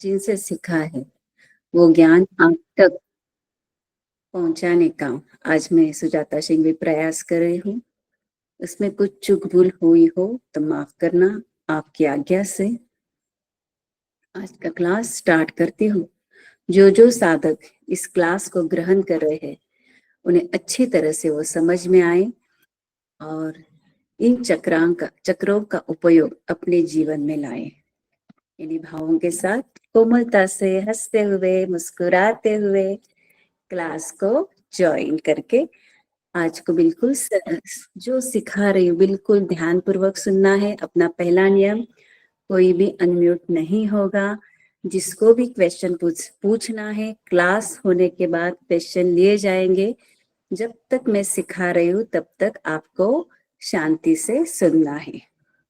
जिनसे सीखा है वो ज्ञान आप तक पहुंचाने का आज मैं सुजाता सिंह भी प्रयास कर रही हूँ। उसमें कुछ चूक भूल हुई हो तो माफ करना। आपकी आज्ञा से आज का क्लास स्टार्ट करती हूँ। जो जो साधक इस क्लास को ग्रहण कर रहे हैं उन्हें अच्छी तरह से वो समझ में आए और इन चक्रों का उपयोग अपने जीवन में लाए। इन्हीं भावों के साथ कोमलता से हंसते हुए मुस्कुराते हुए क्लास को ज्वाइन करके आज को बिल्कुल जो सिखा रही हूँ बिल्कुल ध्यान पूर्वक सुनना है। अपना पहला नियम, कोई भी अनम्यूट नहीं होगा। जिसको भी क्वेश्चन पूछना है क्लास होने के बाद क्वेश्चन लिए जाएंगे। जब तक मैं सिखा रही हूँ तब तक आपको शांति से सुनना है।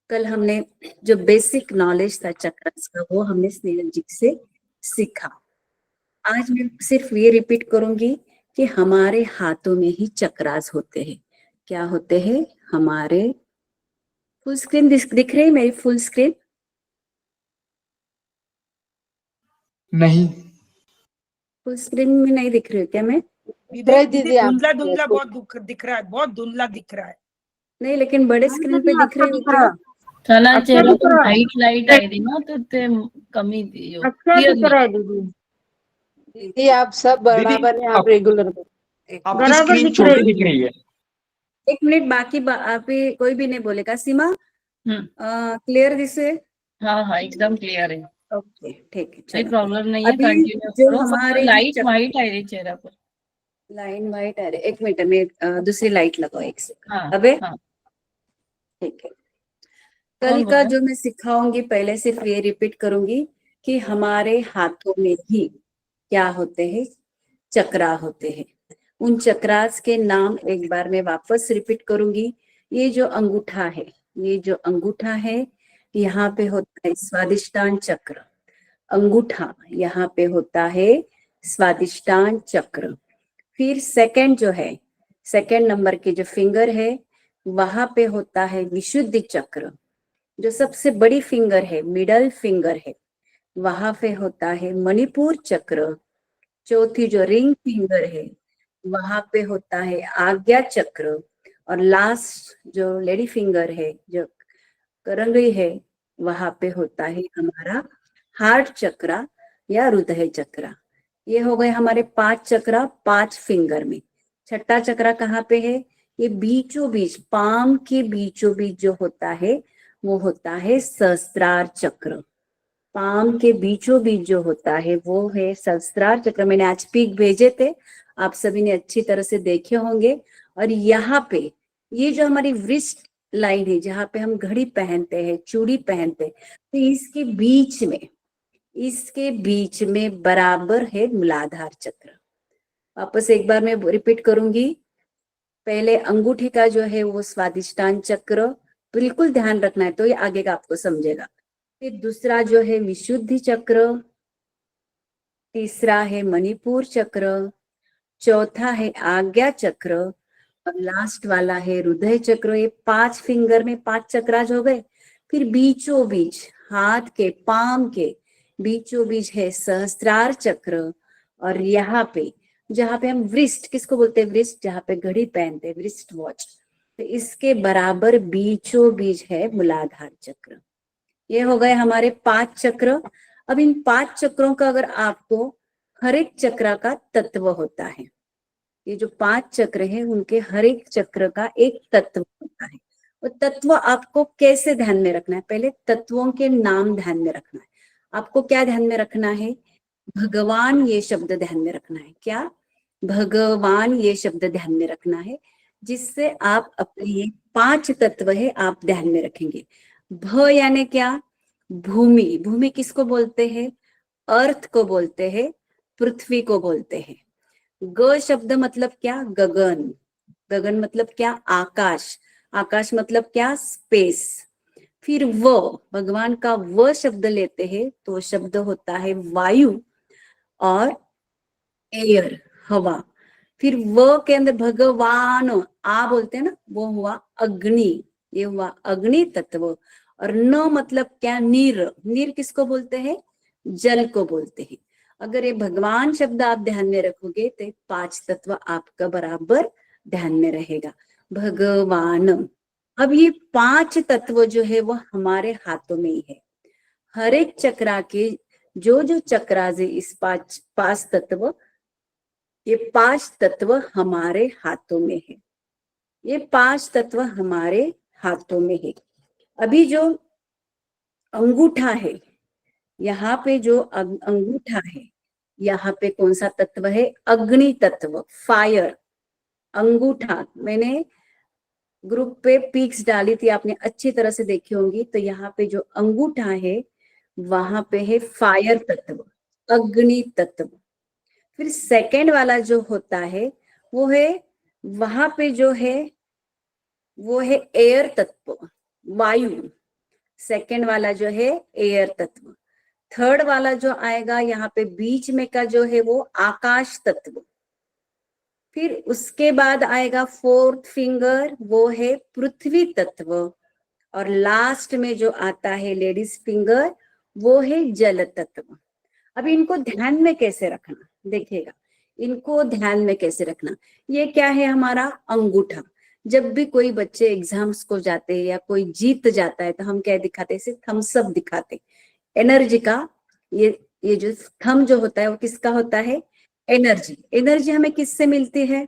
कल हमने जो बेसिक नॉलेज था चक्रास का वो हमने स्नेहल जी से सीखा। आज मैं सिर्फ ये रिपीट करूंगी कि हमारे हाथों में ही चक्रास होते हैं। क्या होते हैं हमारे? फुल स्क्रीन दिख रही है मेरी? फुल स्क्रीन नहीं, फुल स्क्रीन में नहीं दिख रही हूँ क्या मैं? दीदी धुंधला धुंधला बहुत दिख रहा है, बहुत धुंधला दिख रहा है। नहीं, लेकिन बड़े स्क्रीन पे दिख रही हूँ क्या? चला चेहरा पर लाइट आई थी ना तो ते कमी थी जो अच्छा दिख रहा है दीदी आप सब बराबर है। आप रेगुलर आपकी बराबर स्क्रीन दिख रही छोटी दिख रही है। एक मिनट बाकी आप कोई भी नहीं बोलेगा। सीमा क्लियर दिस है? हाँ हाँ एकदम क्लियर है, ओके ठीक है, कोई चलो। प्रॉब्लम नहीं है, अभी कंटिन्यू जो करो। हमारे लाइट वाइट आई रही चेहरा पर। लाइन वाइट आ रही, एक मिनट में दूसरी लाइट लगाओ एक सेकंड। हाँ अबे हाँ, ठीक है। कौन कल बोल का रहा है? जो मैं सिखाऊंगी पहले सिर्फ ये रिपीट करूंगी कि हमारे हाथों में ही क्या होते हैं? चक्रा होते हैं। उन चक्रास के नाम एक बार मैं वापस रिपीट करूंगी। ये जो अंगूठा है, ये जो अंगूठा है यहाँ पे होता है स्वादिष्टान चक्र। अंगूठा यहाँ पे होता है स्वादिष्टान चक्र। फिर सेकंड जो है, सेकंड नंबर के जो फिंगर है वहां पे होता है विशुद्धि चक्र। जो सबसे बड़ी फिंगर है, मिडल फिंगर है, वहां पे होता है मणिपुर चक्र। चौथी जो रिंग फिंगर है वहां पे होता है आज्ञा चक्र। और लास्ट जो लेडी फिंगर है, जो करंगड़ी है, वहां पे होता है हमारा हार्ट चक्रा या हृदय चक्रा। ये हो गए हमारे 5 चक्रा 5 फिंगर में। छठा चक्रा कहाँ पे है? ये बीचों बीच, पाम के बीचों बीच जो होता है वो होता है सहस्त्रार चक्र। पाम के बीचों बीच जो होता है वो है सहस्त्रार चक्र। मैंने आज पिक भेजे थे, आप सभी ने अच्छी तरह से देखे होंगे। और यहाँ पे ये जो हमारी वृष्ट लाइन है जहाँ पे हम घड़ी पहनते हैं, चूड़ी पहनते हैं, तो इसके बीच में बराबर है मूलाधार चक्र। वापस एक बार मैं रिपीट करूंगी। पहले अंगूठी का जो है वो स्वादिष्टान चक्र, बिल्कुल ध्यान रखना है तो ये आगे का आपको समझेगा। फिर दूसरा जो है विशुद्धि चक्र, तीसरा है मणिपुर चक्र, चौथा है आज्ञा चक्र और लास्ट वाला है हृदय चक्र। ये 5 फिंगर में 5 चक्राज हो गए। फिर बीचों बीच, हाथ के पाम के बीचों बीच है सहस्त्रार चक्र। और यहाँ पे जहाँ पे हम वृष्ट, किसको बोलते हैं वृष्ट? जहाँ पे घड़ी पहनते हैं, वृष्ट वॉच, तो इसके बराबर बीचों बीच है मूलाधार चक्र। ये हो गए हमारे 5 चक्र। अब इन 5 चक्रों का अगर आपको हर एक चक्र का तत्व होता है, ये जो 5 चक्र हैं उनके हर एक चक्र का एक तत्व होता है। वो तत्व आपको कैसे ध्यान में रखना है? पहले तत्वों के नाम ध्यान में रखना है। आपको क्या ध्यान में रखना है? भगवान ये शब्द ध्यान में रखना है। क्या? भगवान ये शब्द ध्यान में रखना है, जिससे आप अपने ये 5 तत्व है आप ध्यान में रखेंगे। भ यानी क्या? भूमि। भूमि किसको बोलते हैं? अर्थ को बोलते हैं, पृथ्वी को बोलते हैं। ग शब्द मतलब क्या? गगन। गगन मतलब क्या? आकाश। आकाश मतलब क्या? स्पेस। फिर व, भगवान का व शब्द लेते हैं तो शब्द होता है वायु और एयर, हवा। फिर व के अंदर भगवान आ बोलते हैं ना, वो हुआ अग्नि, ये हुआ अग्नि तत्व। और न मतलब क्या? नीर। नीर किसको बोलते हैं? जल को बोलते हैं। अगर ये भगवान शब्द आप ध्यान में रखोगे तो 5 तत्व आपका बराबर ध्यान में रहेगा। भगवान। अब ये 5 तत्व जो है वो हमारे हाथों में ही है। हर एक चक्रा के जो जो चक्रास है इस 5 तत्व, ये 5 तत्व हमारे हाथों में है। ये 5 तत्व हमारे हाथों में है। अभी जो अंगूठा है, यहाँ पे जो अंगूठा है, यहाँ पे कौन सा तत्व है? अग्नि तत्व, फायर। अंगूठा मैंने ग्रुप पे पिक्स डाली थी, आपने अच्छी तरह से देखी होंगी। तो यहाँ पे जो अंगूठा है वहां पे है फायर तत्व, अग्नि तत्व। फिर सेकंड वाला जो होता है वो है, वहां पे जो है वो है एयर तत्व, वायु। सेकंड वाला जो है एयर तत्व। थर्ड वाला जो आएगा यहाँ पे बीच में का जो है वो आकाश तत्व। फिर उसके बाद आएगा फोर्थ फिंगर, वो है पृथ्वी तत्व। और लास्ट में जो आता है लेडीज फिंगर, वो है जल तत्व। अब इनको ध्यान में कैसे रखना, देखिएगा इनको ध्यान में कैसे रखना। ये क्या है? हमारा अंगूठा। जब भी कोई बच्चे एग्जाम्स को जाते हैं या कोई जीत जाता है तो हम क्या दिखाते हैं? थम्स अप दिखाते, एनर्जी का। ये जो थम जो होता है वो किसका होता है? एनर्जी। एनर्जी हमें किससे मिलती है?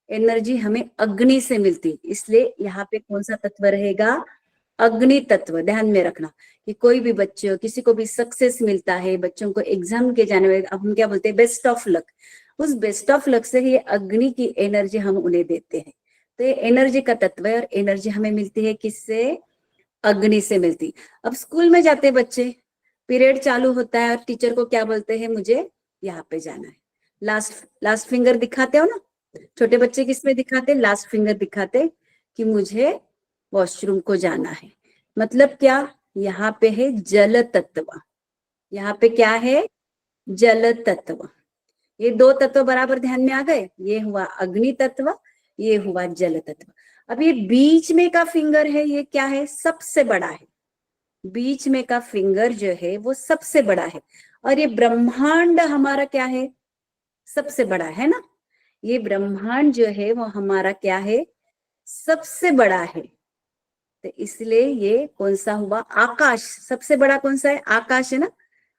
एनर्जी हमें अग्नि से मिलती है। इसलिए यहाँ पे कौन सा तत्व रहेगा? अग्नि तत्व। ध्यान में रखना कि कोई भी बच्चे हो, किसी को भी सक्सेस मिलता है, बच्चों को एग्जाम के जाने में, अब हम क्या बोलते हैं? Best of luck. उस बेस्ट ऑफ लक से ये अग्नि की एनर्जी हम उन्हें देते हैं। तो ये एनर्जी का तत्व है। और एनर्जी हमें मिलती है किससे? अग्नि से मिलती। अब स्कूल में जाते बच्चे, पीरियड चालू होता है और टीचर को क्या बोलते हैं? मुझे यहाँ पे जाना है। लास्ट फिंगर दिखाते हो ना, छोटे बच्चे किसमें दिखाते? लास्ट फिंगर दिखाते कि मुझे वॉशरूम को जाना है। मतलब क्या? यहाँ पे है जल तत्व। यहाँ पे क्या है? जल तत्व। ये 2 तत्व बराबर ध्यान में आ गए। ये हुआ अग्नि तत्व, ये हुआ जल तत्व। अब ये बीच में का फिंगर है, ये क्या है? सबसे बड़ा है। बीच में का फिंगर जो है वो सबसे बड़ा है। और ये ब्रह्मांड हमारा क्या है? सबसे बड़ा है ना। ये ब्रह्मांड जो है वो हमारा क्या है? सबसे बड़ा है। तो इसलिए ये कौन सा हुआ? आकाश। सबसे बड़ा कौन सा है? आकाश है ना।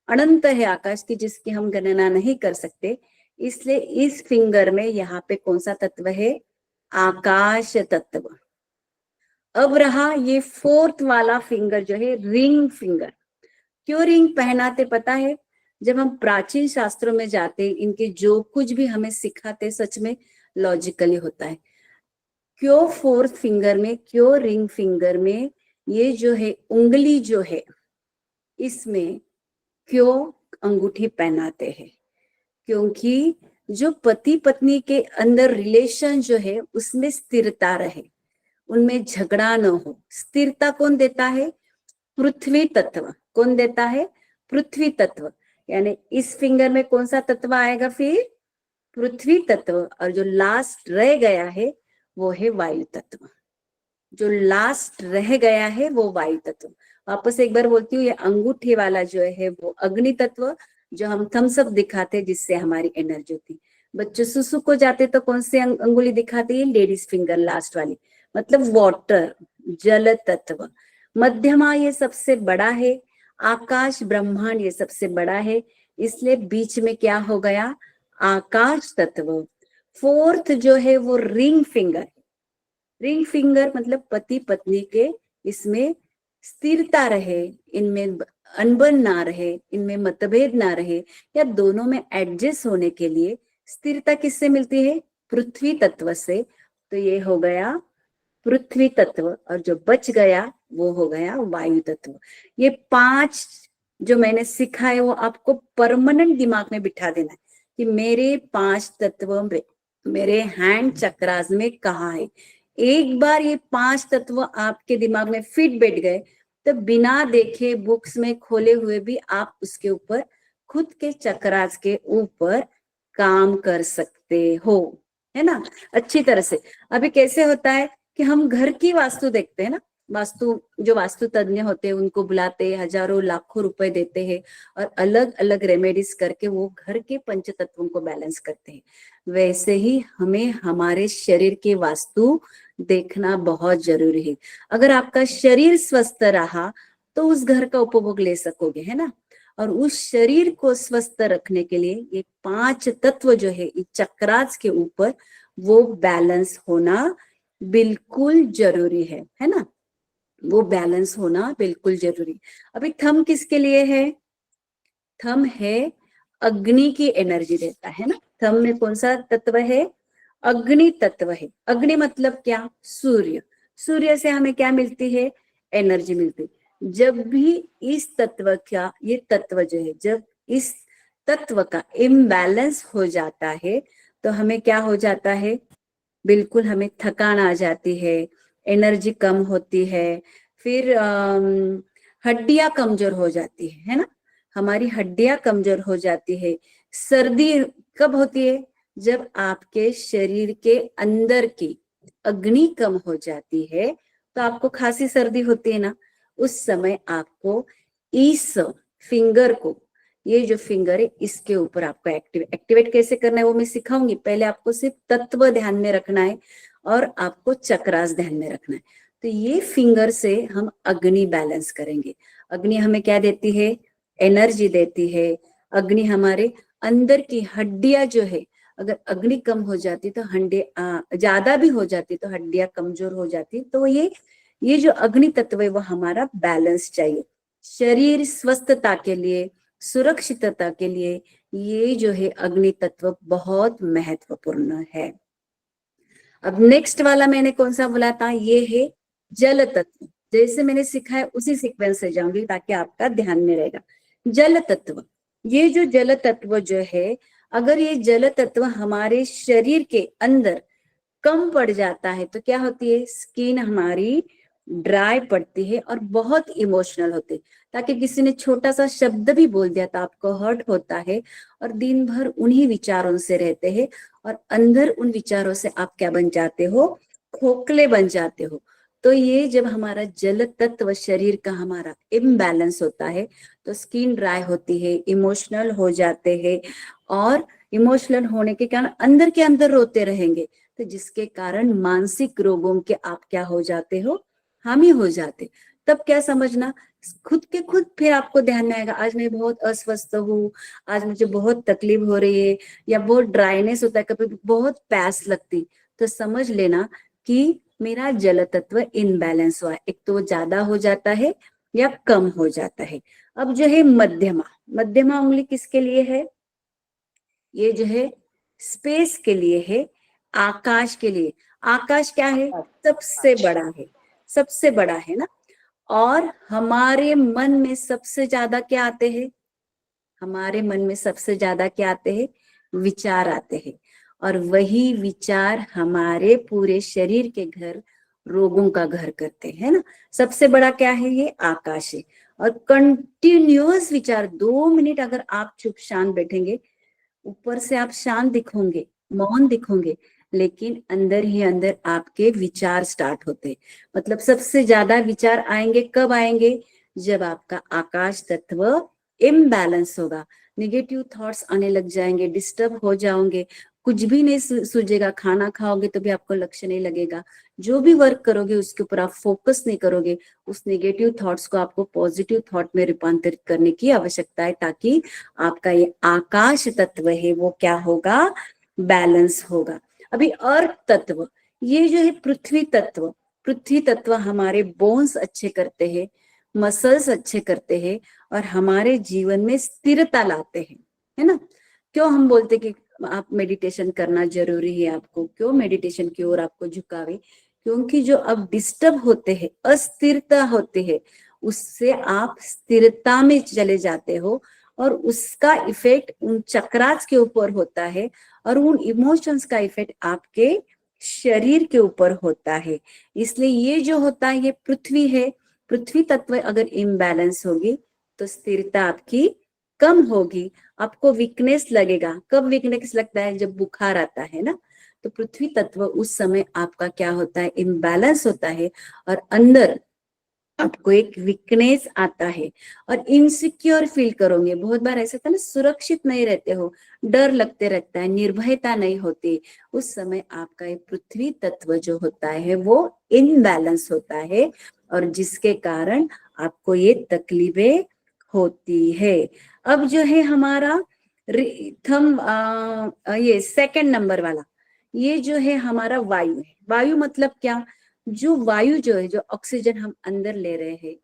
अनंत है आकाश की, जिसकी हम गणना नहीं कर सकते। इसलिए इस फिंगर में यहाँ पे कौन सा तत्व है? आकाश तत्व। अब रहा ये फोर्थ वाला फिंगर जो है रिंग फिंगर। क्यों रिंग पहनाते पता है? जब हम प्राचीन शास्त्रों में जाते, इनके जो कुछ भी हमें सिखाते सच में लॉजिकली होता है। क्यों फोर्थ फिंगर में, क्यों रिंग फिंगर में ये जो है उंगली जो है, इसमें क्यों अंगूठी पहनाते हैं? क्योंकि जो पति पत्नी के अंदर रिलेशन जो है उसमें स्थिरता रहे, उनमें झगड़ा न हो। स्थिरता कौन देता है? पृथ्वी तत्व। कौन देता है? पृथ्वी तत्व। यानी इस फिंगर में कौन सा तत्व आएगा? फिर पृथ्वी तत्व। और जो लास्ट रह गया है वो है वायु तत्व। जो लास्ट रह गया है वो वायु तत्व। वापस एक बार बोलती हूँ, ये अंगूठे वाला जो है वो अग्नि तत्व, जो हम थम्स अप दिखाते जिससे हमारी एनर्जी होती। बच्चे सुसु को जाते तो कौन सी अंगुली दिखाती है? लेडीज फिंगर, लास्ट वाली, मतलब वाटर, जल तत्व। मध्यमा ये सबसे बड़ा है। आकाश ब्रह्मांड ये सबसे बड़ा है। इसलिए बीच में क्या हो गया? आकाश तत्व। फोर्थ जो है वो रिंग फिंगर। रिंग फिंगर मतलब पति पत्नी के इसमें स्थिरता रहे, इनमें अनबन ना रहे, इनमें मतभेद ना रहे, या दोनों में एडजस्ट होने के लिए स्थिरता किससे मिलती है? पृथ्वी तत्व से। तो ये हो गया पृथ्वी तत्व। और जो बच गया वो हो गया वायु तत्व। ये 5 जो मैंने सीखा है वो आपको परमानेंट दिमाग में बिठा देना है कि मेरे 5 तत्व मेरे हैंड चक्रास में कहाँ है। एक बार ये 5 तत्व आपके दिमाग में फिट बैठ गए तो बिना देखे बुक्स में खोले हुए भी आप उसके ऊपर, खुद के चक्रास के ऊपर काम कर सकते हो, है ना, अच्छी तरह से। अभी कैसे होता है कि हम घर की वास्तु देखते हैं ना, वास्तु जो वास्तु तज्ञ होते हैं उनको बुलाते हैं, हजारों लाखों रुपए देते हैं और अलग अलग रेमेडीज करके वो घर के पंच तत्वों को बैलेंस करते हैं। वैसे ही हमें हमारे शरीर के वास्तु देखना बहुत जरूरी है। अगर आपका शरीर स्वस्थ रहा तो उस घर का उपभोग ले सकोगे, है ना। और उस शरीर को स्वस्थ रखने के लिए ये 5 तत्व जो है इस चक्रास के ऊपर वो बैलेंस होना बिल्कुल जरूरी है ना। वो बैलेंस होना बिल्कुल जरूरी। अभी थंब किसके लिए है? थंब है अग्नि की एनर्जी देता है ना। थंब में कौन सा तत्व है? अग्नि तत्व है। अग्नि मतलब क्या? सूर्य। सूर्य से हमें क्या मिलती है? एनर्जी मिलती है। जब भी इस तत्व का, ये तत्व जो है, जब इस तत्व का इम्बैलेंस हो जाता है तो हमें क्या हो जाता है? बिल्कुल हमें थकान आ जाती है, एनर्जी कम होती है, फिर हड्डियां कमजोर हो जाती है ना। हमारी हड्डियां कमजोर हो जाती है। सर्दी कब होती है? जब आपके शरीर के अंदर की अग्नि कम हो जाती है तो आपको खांसी सर्दी होती है ना। उस समय आपको इस फिंगर को, ये जो फिंगर है इसके ऊपर आपको एक्टिवेट कैसे करना है वो मैं सिखाऊंगी। पहले आपको सिर्फ तत्व ध्यान में रखना है और आपको चक्रास ध्यान में रखना है। तो ये फिंगर से हम अग्नि बैलेंस करेंगे। अग्नि हमें क्या देती है? एनर्जी देती है। अग्नि हमारे अंदर की हड्डियां जो है, अगर अग्नि कम हो जाती तो हड्डियां ज्यादा भी हो जाती तो हड्डियां कमजोर हो जाती। तो ये जो अग्नि तत्व है वो हमारा बैलेंस चाहिए। शरीर स्वस्थता के लिए, सुरक्षितता के लिए ये जो है अग्नि तत्व बहुत महत्वपूर्ण है। अब नेक्स्ट वाला मैंने कौन सा बोला था? ये है जल तत्व। जैसे मैंने सिखाया उसी सीक्वेंस से जाऊंगी ताकि आपका ध्यान में रहेगा। जल तत्व, ये जो जल तत्व जो है, अगर ये जल तत्व हमारे शरीर के अंदर कम पड़ जाता है तो क्या होती है? स्किन हमारी ड्राई पड़ती है और बहुत इमोशनल होते, ताकि किसी ने छोटा सा शब्द भी बोल दिया तो आपको हर्ट होता है और दिन भर उन्हीं विचारों से रहते हैं और अंदर उन विचारों से आप क्या बन जाते हो? खोखले बन जाते हो। तो ये जब हमारा जल तत्व शरीर का हमारा इम्बैलेंस होता है तो स्किन ड्राई होती है, इमोशनल हो जाते हैं और इमोशनल होने के कारण अंदर के अंदर रोते रहेंगे, तो जिसके कारण मानसिक रोगों के आप क्या हो जाते हो? हामी हो जाते। तब क्या समझना, खुद के खुद फिर आपको ध्यान में आएगा, आज मैं बहुत अस्वस्थ हूँ, आज मुझे बहुत तकलीफ हो रही है, या बहुत ड्राइनेस होता है, कभी बहुत प्यास लगती, तो समझ लेना कि मेरा जल तत्व इनबैलेंस हुआ है। एक तो वो ज्यादा हो जाता है या कम हो जाता है। अब जो है मध्यमा, मध्यमा उंगली किसके लिए है? ये जो है स्पेस के लिए है, आकाश के लिए। आकाश क्या है? सबसे बड़ा है, सबसे बड़ा है ना। और हमारे मन में सबसे ज्यादा क्या आते हैं? हमारे मन में सबसे ज्यादा क्या आते हैं? विचार आते हैं। और वही विचार हमारे पूरे शरीर के घर, रोगों का घर करते हैं ना। सबसे बड़ा क्या है? ये आकाश है। और कंटिन्यूअस विचार, 2 मिनट अगर आप चुप शांत बैठेंगे, ऊपर से आप शांत दिखोगे, मौन दिखोगे, लेकिन अंदर ही अंदर आपके विचार स्टार्ट होते। मतलब सबसे ज्यादा विचार आएंगे कब आएंगे? जब आपका आकाश तत्व इम्बैलेंस होगा। निगेटिव थॉट्स आने लग जाएंगे, डिस्टर्ब हो जाओगे, कुछ भी नहीं सूझेगा। खाना खाओगे तो भी आपको लक्ष्य नहीं लगेगा। जो भी वर्क करोगे उसके ऊपर आप फोकस नहीं करोगे। उस नेगेटिव थॉट्स को आपको पॉजिटिव थॉट में रूपांतरित करने की आवश्यकता है, ताकि आपका ये आकाश तत्व है वो क्या होगा? बैलेंस होगा। अभी अर्थ तत्व, ये जो है पृथ्वी तत्व, पृथ्वी तत्व हमारे बोन्स अच्छे करते हैं, मसल्स अच्छे करते हैं और हमारे जीवन में स्थिरता लाते हैं, है ना। क्यों हम बोलते कि आप मेडिटेशन करना जरूरी है? आपको क्यों मेडिटेशन की ओर आपको झुकावे? क्योंकि जो अब डिस्टर्ब होते हैं, अस्थिरता होते हैं, उससे आप स्थिरता में चले जाते हो और उसका इफेक्ट उन चक्रास के ऊपर होता है और उन इमोशंस का इफेक्ट आपके शरीर के ऊपर होता है। इसलिए ये जो होता है ये पृथ्वी है। पृथ्वी तत्व अगर इम्बैलेंस होगी तो स्थिरता आपकी कम होगी, आपको वीकनेस लगेगा। कब वीकनेस लगता है? जब बुखार आता है ना। तो पृथ्वी तत्व उस समय आपका क्या होता है? इम्बैलेंस होता है और अंदर आपको एक वीकनेस आता है और इनसिक्योर फील करोगे। बहुत बार ऐसा था ना, सुरक्षित नहीं रहते हो, डर लगते रहता है, निर्भयता नहीं होती। उस समय आपका ये पृथ्वी तत्व जो होता है वो इनबैलेंस होता है और जिसके कारण आपको ये तकलीफें होती है। अब जो है हमारा ये सेकंड नंबर वाला, ये जो है हमारा वायु है। वायु मतलब क्या? जो वायु जो है, जो ऑक्सीजन हम अंदर ले रहे हैं,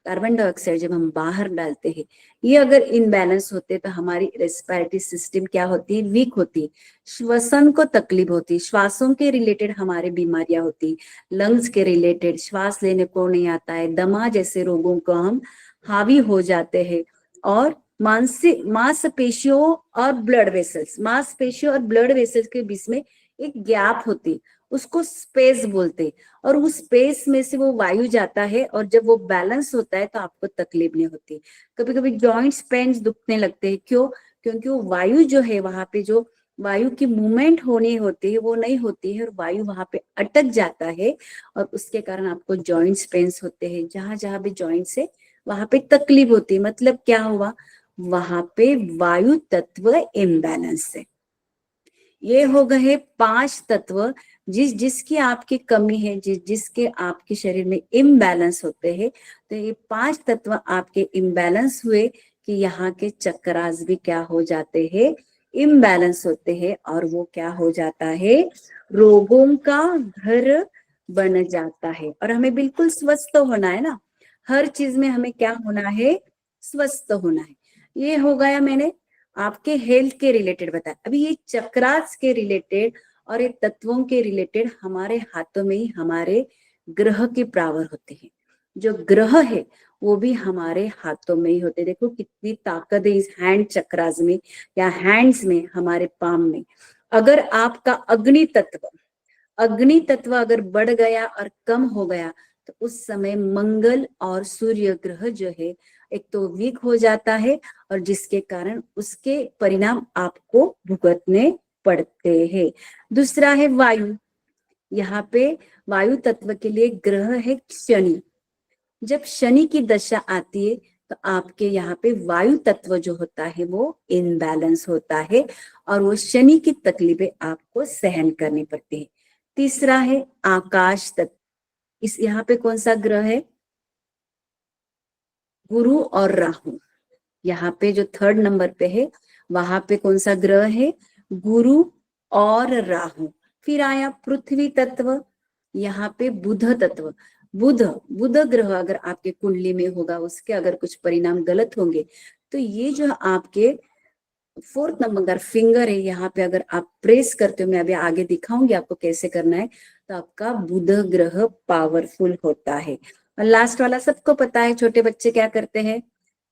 कार्बन डाइऑक्साइड जब हम बाहर डालते हैं, ये अगर इनबैलेंस होते तो हमारी रेस्पिरेटरी सिस्टम क्या होती है? वीक होती, श्वसन को तकलीफ होती, श्वासों के रिलेटेड हमारे बीमारियां होती, लंग्स के रिलेटेड श्वास लेने को नहीं आता है, दमा जैसे रोगों को हम हावी हो जाते हैं। और मानसिक मांसपेशियों और ब्लड वेसल्स, मांसपेशियों और ब्लड वेसल्स के बीच में एक गैप होती, उसको स्पेस बोलते, और उस स्पेस में से वो वायु जाता है और जब वो बैलेंस होता है तो आपको तकलीफ नहीं होती। कभी कभी जॉइंट्स पेन्स दुखने लगते हैं, क्यों? क्योंकि वो वायु जो है, वहां पे जो वायु की मूवमेंट होनी होती है वो नहीं होती है और वायु वहां पे अटक जाता है और उसके कारण आपको जॉइंट्स पेन्स होते हैं। जहां जहां भी जॉइंट्स है वहां पे तकलीफ होती है। मतलब क्या हुआ? वहां पे वायु तत्व इम्बैलेंस है। ये हो गए 5 तत्व जिसकी आपकी कमी है, जिसके आपके शरीर में इम्बैलेंस होते हैं। तो ये 5 तत्व आपके इम्बैलेंस हुए कि यहाँ के चक्रास भी क्या हो जाते हैं? इम्बैलेंस होते हैं और वो क्या हो जाता है? रोगों का घर बन जाता है। और हमें बिल्कुल स्वस्थ होना है ना, हर चीज में हमें क्या होना है? स्वस्थ होना है। ये हो गया मैंने आपके हेल्थ के रिलेटेड बताया। अभी ये चक्रास के रिलेटेड और ये तत्वों के रिलेटेड हमारे हाथों में ही हमारे ग्रह की पावर होती है। जो ग्रह है वो भी हमारे हाथों में ही होते। देखो कितनी ताकत है इस हैंड चक्रास में या हैंड्स में, हमारे पाम में। अगर आपका अग्नि तत्व अगर बढ़ गया और कम हो गया तो उस समय मंगल और सूर्य ग्रह जो है एक तो वीक हो जाता है और जिसके कारण उसके परिणाम आपको भुगतने पड़ते हैं। दूसरा है वायु। यहाँ पे वायु तत्व के लिए ग्रह है शनि। जब शनि की दशा आती है तो आपके यहाँ पे वायु तत्व जो होता है वो इनबैलेंस होता है और वो शनि की तकलीफें आपको सहन करनी पड़ती है। तीसरा है आकाश तत्व। इस यहाँ पे कौन सा ग्रह है? गुरु और राहु। यहाँ पे जो 3rd नंबर पे है वहां पे कौन सा ग्रह है? गुरु और राहु। फिर आया पृथ्वी तत्व, यहाँ पे बुध तत्व। बुध ग्रह अगर आपके कुंडली में होगा, उसके अगर कुछ परिणाम गलत होंगे तो ये जो आपके 4th नंबर फिंगर है, यहाँ पे अगर आप प्रेस करते हो, मैं अभी आगे दिखाऊंगी आपको कैसे करना है, तो आपका बुध ग्रह पावरफुल होता है। और लास्ट वाला सबको पता है, छोटे बच्चे क्या करते हैं,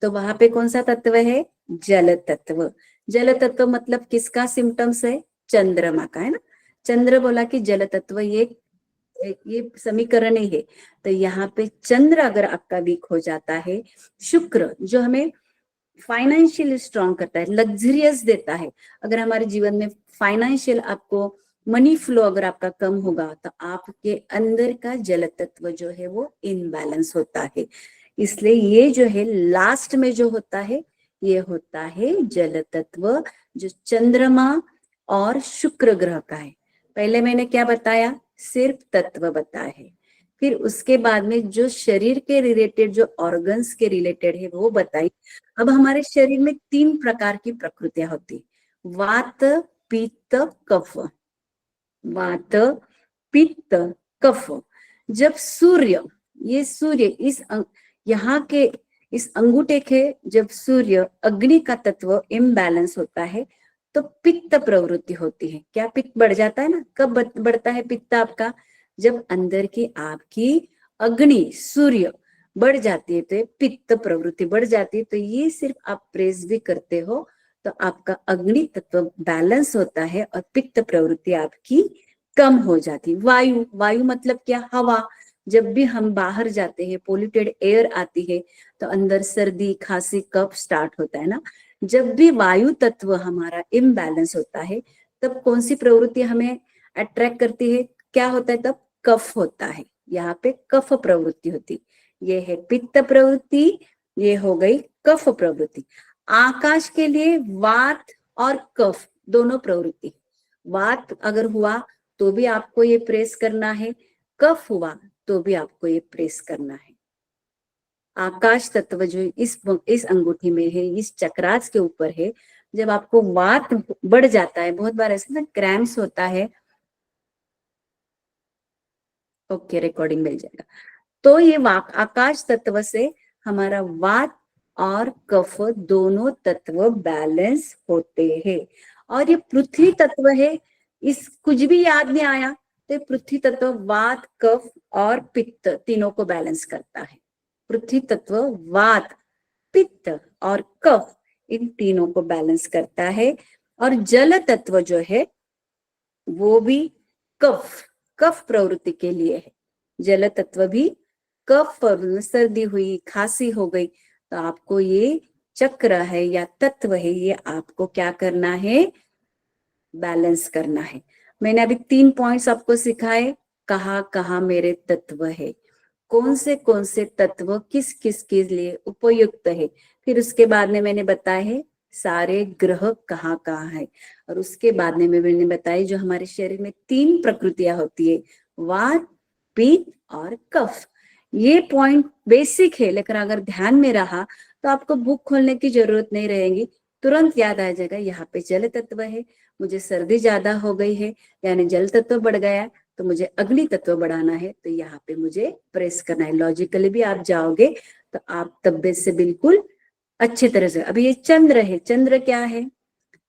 तो वहां पे कौन सा तत्व है? जल तत्व। जल तत्व मतलब किसका सिम्टम्स है? चंद्रमा का, है ना। चंद्र बोला कि जल तत्व, ये समीकरण ही है। तो यहाँ पे चंद्र अगर आपका वीक हो जाता है, शुक्र जो हमें फाइनेंशियल स्ट्रॉन्ग करता है, लग्जरियस देता है, अगर हमारे जीवन में फाइनेंशियल आपको मनी फ्लो अगर आपका कम होगा तो आपके अंदर का जल तत्व जो है वो इनबैलेंस होता है। इसलिए ये जो है लास्ट में जो होता है ये होता है जल तत्व, जो चंद्रमा और शुक्र ग्रह का है। पहले मैंने क्या बताया? सिर्फ तत्व बताया है। फिर उसके बाद में जो शरीर के रिलेटेड, जो ऑर्गन्स के रिलेटेड है वो बताई। अब हमारे शरीर में 3 प्रकार की प्रकृतियां होती, वात पित्त कफ। वात पित्त कफ। जब सूर्य यहाँ के इस अंगूठे के जब सूर्य अग्नि का तत्व इम्बैलेंस होता है तो पित्त प्रवृत्ति होती है। क्या पित्त बढ़ जाता है ना? कब बढ़ता है पित्त आपका? जब अंदर की आपकी अग्नि सूर्य बढ़ जाती है तो ये पित्त प्रवृत्ति बढ़ जाती है। तो ये सिर्फ आप प्रेस भी करते हो तो आपका अग्नि तत्व बैलेंस होता है और पित्त प्रवृत्ति आपकी कम हो जाती है। वायु मतलब क्या? हवा। जब भी हम बाहर जाते हैं, पोल्यूटेड एयर आती है तो अंदर सर्दी खांसी कफ स्टार्ट होता है ना। जब भी वायु तत्व हमारा इम्बैलेंस होता है तब कौन सी प्रवृत्ति हमें अट्रैक्ट करती है? क्या होता है तब? कफ होता है। यहाँ पे कफ प्रवृत्ति होती, ये है पित्त प्रवृत्ति, ये हो गई कफ प्रवृत्ति। आकाश के लिए वात और कफ दोनों प्रवृत्ति। वात अगर हुआ तो भी आपको ये प्रेस करना है, कफ हुआ तो भी आपको ये प्रेस करना है। आकाश तत्व जो इस अंगूठी में है, इस चक्रास के ऊपर है, जब आपको वात बढ़ जाता है, बहुत बार ऐसा ना क्रैम्प्स होता है, ओके रिकॉर्डिंग मिल जाएगा, तो ये आकाश तत्व से हमारा वात और कफ दोनों तत्व बैलेंस होते हैं। और ये पृथ्वी तत्व है, इस कुछ भी याद नहीं आया तो पृथ्वी तत्व वात कफ और पित्त तीनों को बैलेंस करता है। पृथ्वी तत्व वात पित्त और कफ इन तीनों को बैलेंस करता है। और जल तत्व जो है वो भी कफ प्रवृत्ति के लिए है। जल तत्व भी कफ पर, सर्दी हुई, खांसी हो गई तो आपको ये चक्र है या तत्व है, ये आपको क्या करना है, बैलेंस करना है। मैंने अभी 3 पॉइंट्स आपको सिखाए, कहाँ कहाँ मेरे तत्व है, कौन से तत्व किस किस के लिए उपयुक्त है। फिर उसके बाद में मैंने बताया है सारे ग्रह कहाँ कहाँ है, और उसके बाद में मैंने बताया जो हमारे शरीर में 3 प्रकृतियां होती है, वात पित्त और कफ। ये पॉइंट बेसिक है, लेकिन अगर ध्यान में रहा तो आपको बुक खोलने की जरूरत नहीं रहेगी, तुरंत याद आ जाएगा यहाँ पे जल तत्व है, मुझे सर्दी ज्यादा हो गई है यानी जल तत्व बढ़ गया, तो मुझे अग्नि तत्व बढ़ाना है, तो यहाँ पे मुझे प्रेस करना है। लॉजिकली भी आप जाओगे तो आप तबियत से बिल्कुल अच्छे तरह से। अभी ये चंद्र है, चंद्र क्या है,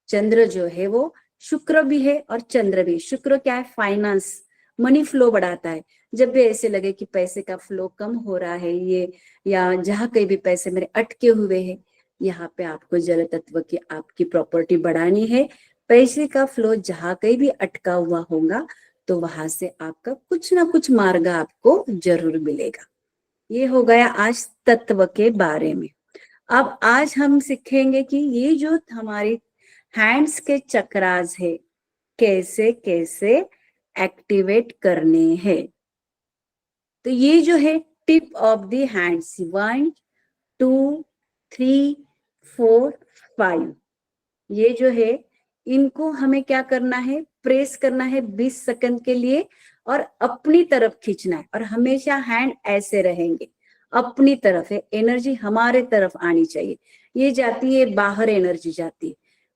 चंद्र जो है वो शुक्र भी है और चंद्र भी। शुक्र क्या है, फाइनेंस, मनी फ्लो बढ़ाता है। जब भी ऐसे लगे कि पैसे का फ्लो कम हो रहा है ये, या जहाँ कहीं भी पैसे मेरे अटके हुए हैं, यहाँ पे आपको जल तत्व की आपकी प्रॉपर्टी बढ़ानी है। पैसे का फ्लो जहाँ कहीं भी अटका हुआ होगा तो वहां से आपका कुछ ना कुछ मार्ग आपको जरूर मिलेगा। ये हो गया आज तत्व के बारे में। अब आज हम सीखेंगे कि ये जो हमारी हैंड्स के चक्रास है कैसे कैसे एक्टिवेट करने हैं। तो ये जो है टिप ऑफ द हैंड्स, 1 2 3 4 5, ये जो है इनको हमें क्या करना है, प्रेस करना है 20 सेकंड के लिए और अपनी तरफ खींचना है। और हमेशा हैंड ऐसे रहेंगे, अपनी तरफ है, एनर्जी हमारे तरफ आनी चाहिए। ये जाती है बाहर, एनर्जी जाती है।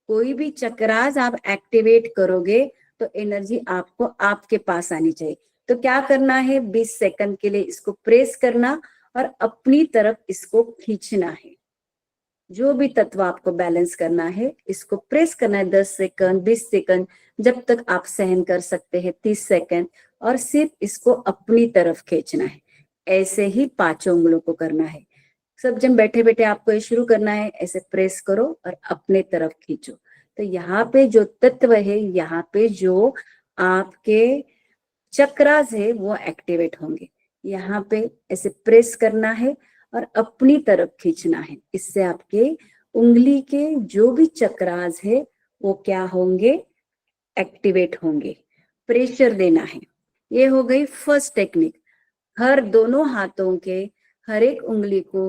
कोई भी चक्रास आप एक्टिवेट करोगे तो एनर्जी आपको आपके पास आनी चाहिए। तो क्या करना है, 20 सेकंड के लिए इसको प्रेस करना और अपनी तरफ इसको खींचना है। जो भी तत्व आपको बैलेंस करना है इसको प्रेस करना है 10 सेकंड 20 सेकंड, जब तक आप सहन कर सकते हैं 30 सेकंड, और सिर्फ इसको अपनी तरफ खींचना है। ऐसे ही 5 उंगलों को करना है। सब जन बैठे बैठे आपको ये शुरू करना है, ऐसे प्रेस करो और अपने तरफ खींचो। तो यहाँ पे जो तत्व है, यहाँ पे जो आपके चक्रास है वो एक्टिवेट होंगे। यहाँ पे ऐसे प्रेस करना है और अपनी तरफ खींचना है। इससे आपके उंगली के जो भी चक्रास है वो क्या होंगे, एक्टिवेट होंगे। प्रेशर देना है। ये हो गई फर्स्ट टेक्निक। हर दोनों हाथों के हर एक उंगली को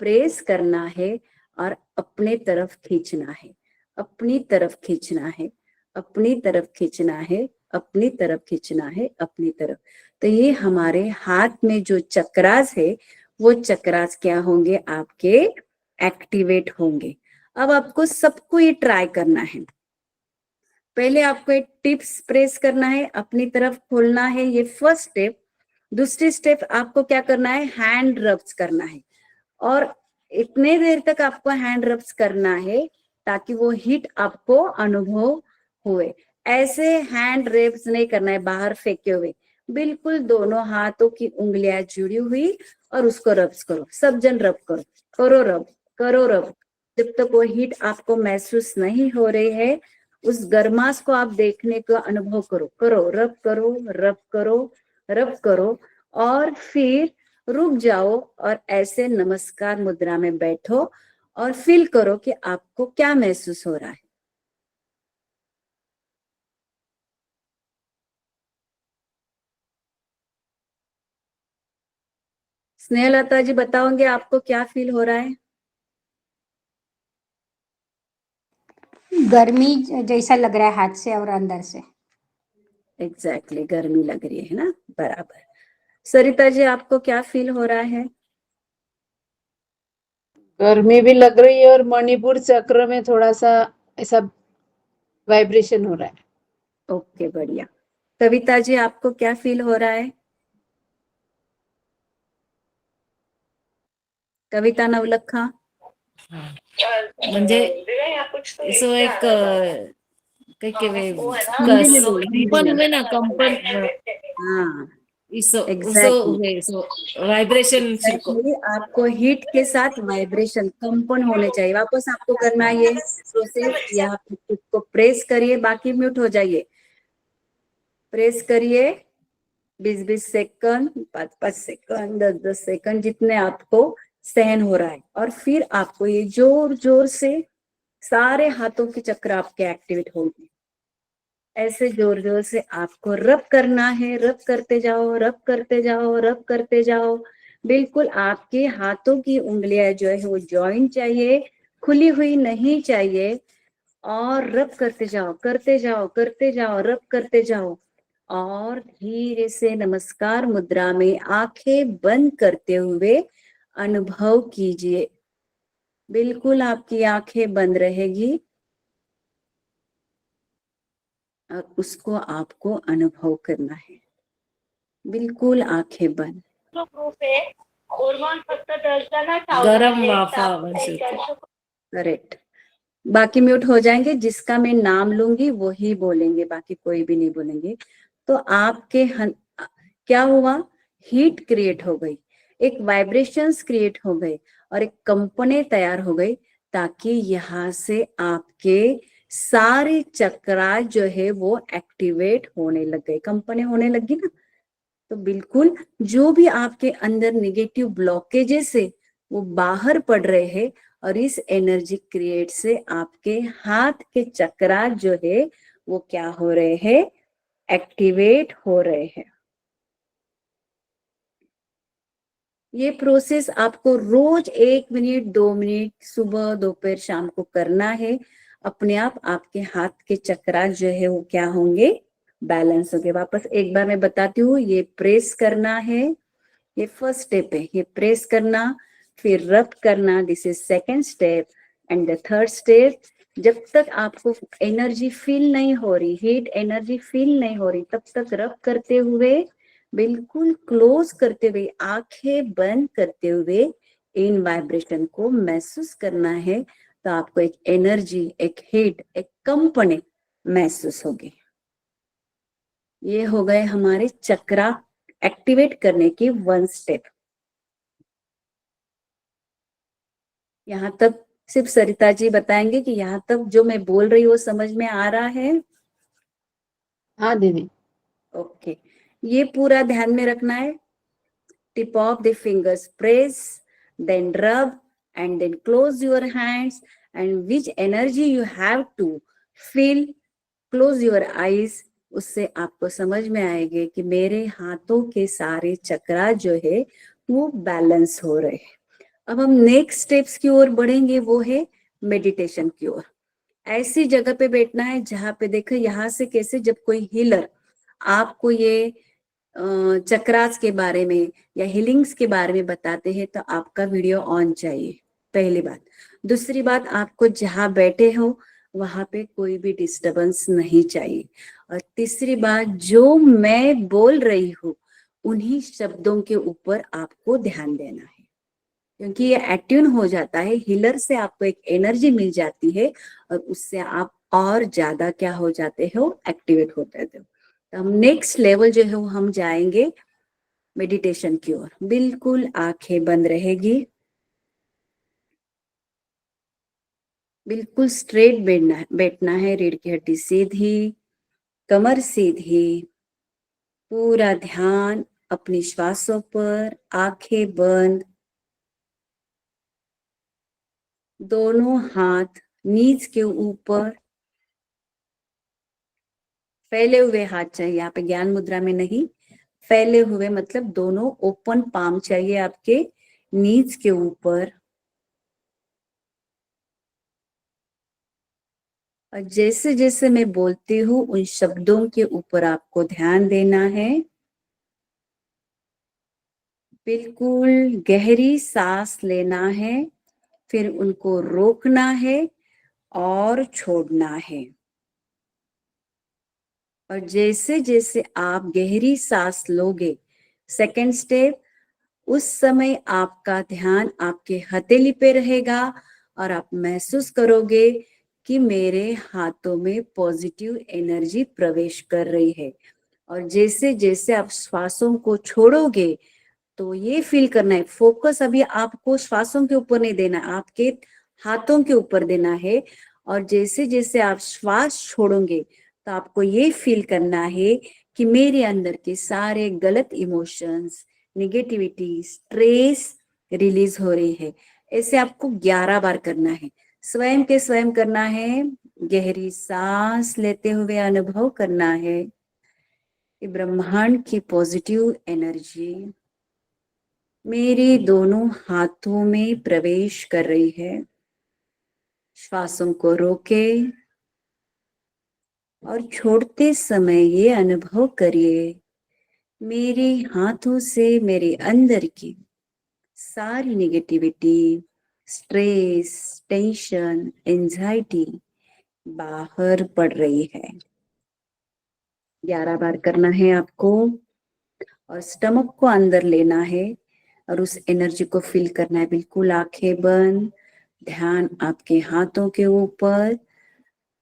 प्रेस करना है और अपने तरफ खींचना है, अपनी तरफ खींचना है, अपनी तरफ खींचना है, अपनी तरफ खींचना है, अपनी तरफ। तो ये हमारे हाथ में जो चक्रास है वो चक्रास क्या होंगे, आपके एक्टिवेट होंगे। अब आपको सबको ये ट्राई करना है। पहले आपको एक टिप्स प्रेस करना है, अपनी तरफ खोलना है, ये फर्स्ट स्टेप। दूसरी स्टेप आपको क्या करना है, हैंड रब्स करना है। और इतने देर तक आपको हैंड रब्स करना है ताकि वो हीट आपको अनुभव हुए। ऐसे हैंड रब्स नहीं करना है बाहर फेंके हुए, बिल्कुल दोनों हाथों की उंगलियां जुड़ी हुई और उसको रब्स करो। सब जन रब करो, करो रब, करो रब। जब तक वो हीट आपको महसूस नहीं हो रही है, उस गर्माश को आप देखने का अनुभव करो। करो रब, करो रब, करो रब, करो। और फिर रुक जाओ और ऐसे नमस्कार मुद्रा में बैठो और फील करो कि आपको क्या महसूस हो रहा है। स्नेहलता जी बताओगे आपको क्या फील हो रहा है? गर्मी जैसा लग रहा है हाथ से और अंदर से। एग्जैक्टली गर्मी लग रही है ना, बराबर। सरिता जी आपको क्या फील हो रहा है? गर्मी भी लग रही है और मणिपुर चक्र में थोड़ा सा ऐसा वाइब्रेशन हो रहा है। ओके बढ़िया। कविता जी आपको क्या फील हो रहा है? कविता नवलखा। म्हणजे असं एक काय केवे हिंदी में बोलो, हिंदी कंपन में। हुए ना कंपन हाँ इसो उसो एग्जैक्टली। हुए सो वाइब्रेशन सिर्को एक्चुअली आपको हीट के साथ वाइब्रेशन कंपन होने चाहिए। वापस आपको करना है ये प्रोसेस, यहाँ पे खुद को प्रेस करिए, बाकी म्यूट हो जाइए। प्रेस करिए 20-20 सेकंड, 5-5 सेकंड, 10-10 सेकंड, जितने आपको सहन हो रहा है। और फिर आपको ये जोर जोर से सारे हाथों के चक्र आपके एक्टिवेट होंगे। ऐसे जोर जोर से आपको रब करना है, रब करते जाओ, रब करते जाओ, रब करते जाओ। बिल्कुल आपके हाथों की उंगलियां जो है वो जॉइंट चाहिए, खुली हुई नहीं चाहिए। और रब करते जाओ, करते जाओ, करते जाओ, रब करते जाओ। और धीरे से नमस्कार मुद्रा में आंखें बंद करते हुए अनुभव कीजिए। बिल्कुल आपकी आंखें बंद रहेगी और उसको आपको अनुभव करना है। बिल्कुल आंखें बंद। गरम वाफा वर्षित करेक्ट। बाकी म्यूट हो जाएंगे, जिसका मैं नाम लूंगी वही बोलेंगे, बाकी कोई भी नहीं बोलेंगे। तो आपके क्या हुआ? हीट क्रिएट हो गई, एक वाइब्रेशंस क्रिएट हो गए और एक कंपने तैयार हो गई, ताकि यहाँ से आपके सारे चक्रा जो है वो एक्टिवेट होने लग गए, कंपने होने लगी ना। तो बिल्कुल जो भी आपके अंदर नेगेटिव ब्लॉकेजेस है वो बाहर पड़ रहे हैं, और इस एनर्जी क्रिएट से आपके हाथ के चक्रा जो है वो क्या हो रहे हैं? एक्टिवेट हो रहे हैं। ये प्रोसेस आपको रोज 1 मिनट 2 मिनट सुबह दोपहर शाम को करना है। अपने आप आपके हाथ के चक्रा जो है वो क्या होंगे? बैलेंस होंगे। वापस एक बार मैं बताती हूँ, ये प्रेस करना है, ये फर्स्ट स्टेप है, ये प्रेस करना, फिर रब करना, this is second step. And the third step, जब तक आपको एनर्जी फील नहीं हो रही, हीट एनर्जी फील नहीं हो रही, तब तक रब करते हुए, बिल्कुल क्लोज करते हुए, आंखें बंद करते हुए इन वाइब्रेशन को महसूस करना है। तो आपको एक एनर्जी, एक हीट, एक कंपने महसूस होगी। ये हो गए हमारे चक्रा एक्टिवेट करने की 1 स्टेप। यहाँ तक सिर्फ सरिता जी बताएंगे कि यहाँ तक जो मैं बोल रही हूँ वो समझ में आ रहा है? हाँ दीदी। ओके। ये पूरा ध्यान में रखना है। Tip of the fingers press, then rub, and then close your hands, and which energy you have to feel, close your eyes. उससे आपको समझ में आएगा कि मेरे हाथों के सारे चक्रा जो है वो बैलेंस हो रहे हैं। अब हम नेक्स्ट स्टेप्स की ओर बढ़ेंगे, वो है मेडिटेशन की ओर। ऐसी जगह पे बैठना है जहां पे देखो, यहाँ से कैसे जब कोई हीलर आपको ये चक्रास के बारे में या हीलिंग्स के बारे में बताते हैं तो आपका वीडियो ऑन चाहिए, पहली बात। दूसरी बात, आपको जहां बैठे हो वहां पे कोई भी डिस्टरबेंस नहीं चाहिए। और तीसरी बात, जो मैं बोल रही हूँ उन्हीं शब्दों के ऊपर आपको ध्यान देना है, क्योंकि ये एट्यून हो जाता है, हीलर से आपको एक एनर्जी मिल जाती है और उससे आप और ज्यादा क्या हो जाते हो? एक्टिवेट हो जाते हो। तो हम नेक्स्ट लेवल जो है वो हम जाएंगे मेडिटेशन की ओर। बिल्कुल आंखें बंद रहेगी, बिल्कुल स्ट्रेट बैठना है, रीढ़ की हड्डी सीधी, कमर सीधी, पूरा ध्यान अपनी श्वासों पर, आंखें बंद, दोनों हाथ नीज के ऊपर, फैले हुए हाथ चाहिए यहाँ पे, ज्ञान मुद्रा में नहीं, फैले हुए, मतलब दोनों ओपन पाम चाहिए आपके नीज के ऊपर। और जैसे जैसे मैं बोलती हूँ उन शब्दों के ऊपर आपको ध्यान देना है। बिल्कुल गहरी सांस लेना है, फिर उनको रोकना है और छोड़ना है। और जैसे जैसे आप गहरी सांस लोगे, सेकंड स्टेप, उस समय आपका ध्यान आपके हथेली पे रहेगा और आप महसूस करोगे कि मेरे हाथों में पॉजिटिव एनर्जी प्रवेश कर रही है। और जैसे जैसे आप श्वासों को छोड़ोगे तो ये फील करना है, फोकस अभी आपको श्वासों के ऊपर नहीं देना, आपके हाथों के ऊपर देना है। और जैसे जैसे आप श्वास छोड़ोगे तो आपको ये फील करना है कि मेरे अंदर के सारे गलत इमोशंस, निगेटिविटी, स्ट्रेस रिलीज हो रही है। ऐसे आपको 11 बार करना है, स्वयं के स्वयं करना है। गहरी सांस लेते हुए अनुभव करना है कि ब्रह्मांड की पॉजिटिव एनर्जी मेरे दोनों हाथों में प्रवेश कर रही है। श्वासों को रोके और छोड़ते समय ये अनुभव करिए, मेरे हाथों से मेरे अंदर की सारी नेगेटिविटी, स्ट्रेस, टेंशन, एंजाइटी बाहर पड़ रही है। 11 बार करना है आपको। और स्टमक को अंदर लेना है और उस एनर्जी को फील करना है। बिल्कुल आंखें बंद, ध्यान आपके हाथों के ऊपर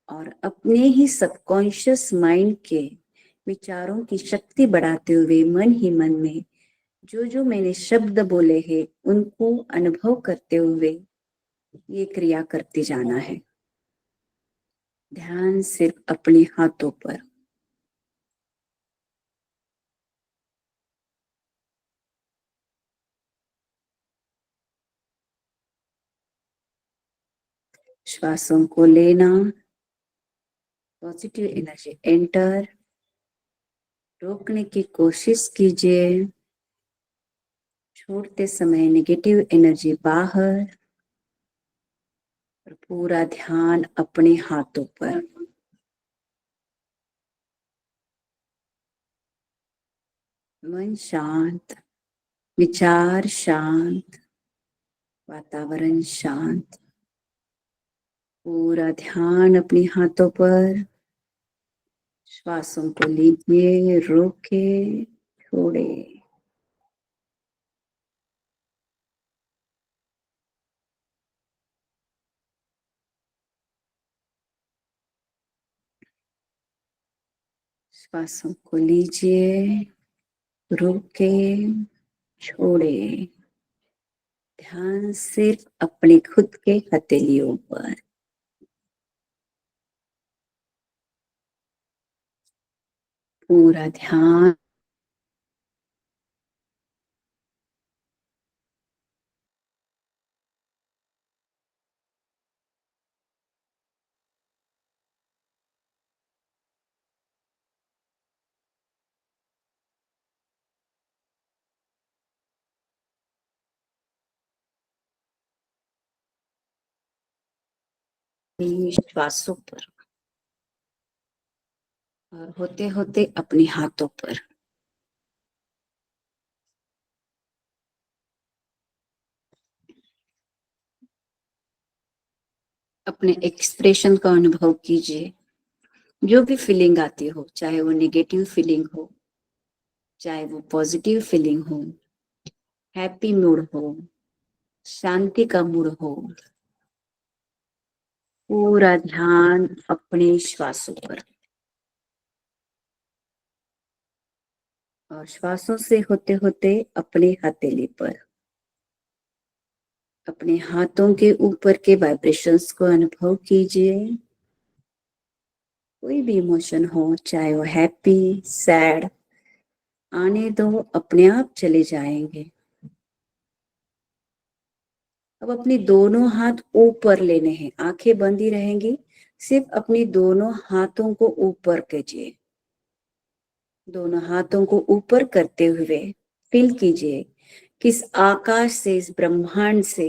और अपने ही सबकॉन्शियस माइंड के विचारों की शक्ति बढ़ाते हुए मन ही मन में जो जो मैंने शब्द बोले हैं उनको अनुभव करते हुए ये क्रिया करते जाना है। ध्यान सिर्फ अपने हाथों पर। श्वासों को लेना, पॉजिटिव एनर्जी एंटर, रोकने की कोशिश कीजिए, छोड़ते समय नेगेटिव एनर्जी बाहर, और पूरा ध्यान अपने हाथों पर। मन शांत, विचार शांत, वातावरण शांत, पूरा ध्यान अपने हाथों पर। श्वासों को लीजिए, रोके, छोड़े। श्वासों को लीजिए, रोके, छोड़े। ध्यान सिर्फ अपने खुद के हथेलियों पर। पूरा ध्यान श्वासों पर और होते होते अपने हाथों पर। अपने एक्सप्रेशन का अनुभव कीजिए। जो भी फीलिंग आती हो, चाहे वो नेगेटिव फीलिंग हो, चाहे वो पॉजिटिव फीलिंग हो, हैप्पी मूड हो, शांति का मूड हो, पूरा ध्यान अपने श्वासों पर। और श्वासों से होते होते अपने हथेली पर। अपने हाथों के ऊपर के वाइब्रेशंस को अनुभव कीजिए। कोई भी इमोशन हो, चाहे वो हैप्पी, सैड, आने दो, अपने आप चले जाएंगे। अब अपने दोनों हाथ ऊपर लेने हैं, आंखें बंद ही रहेंगी, सिर्फ अपने दोनों हाथों को ऊपर कीजिए। दोनों हाथों को ऊपर करते हुए फील कीजिए किस आकाश से, इस ब्रह्मांड से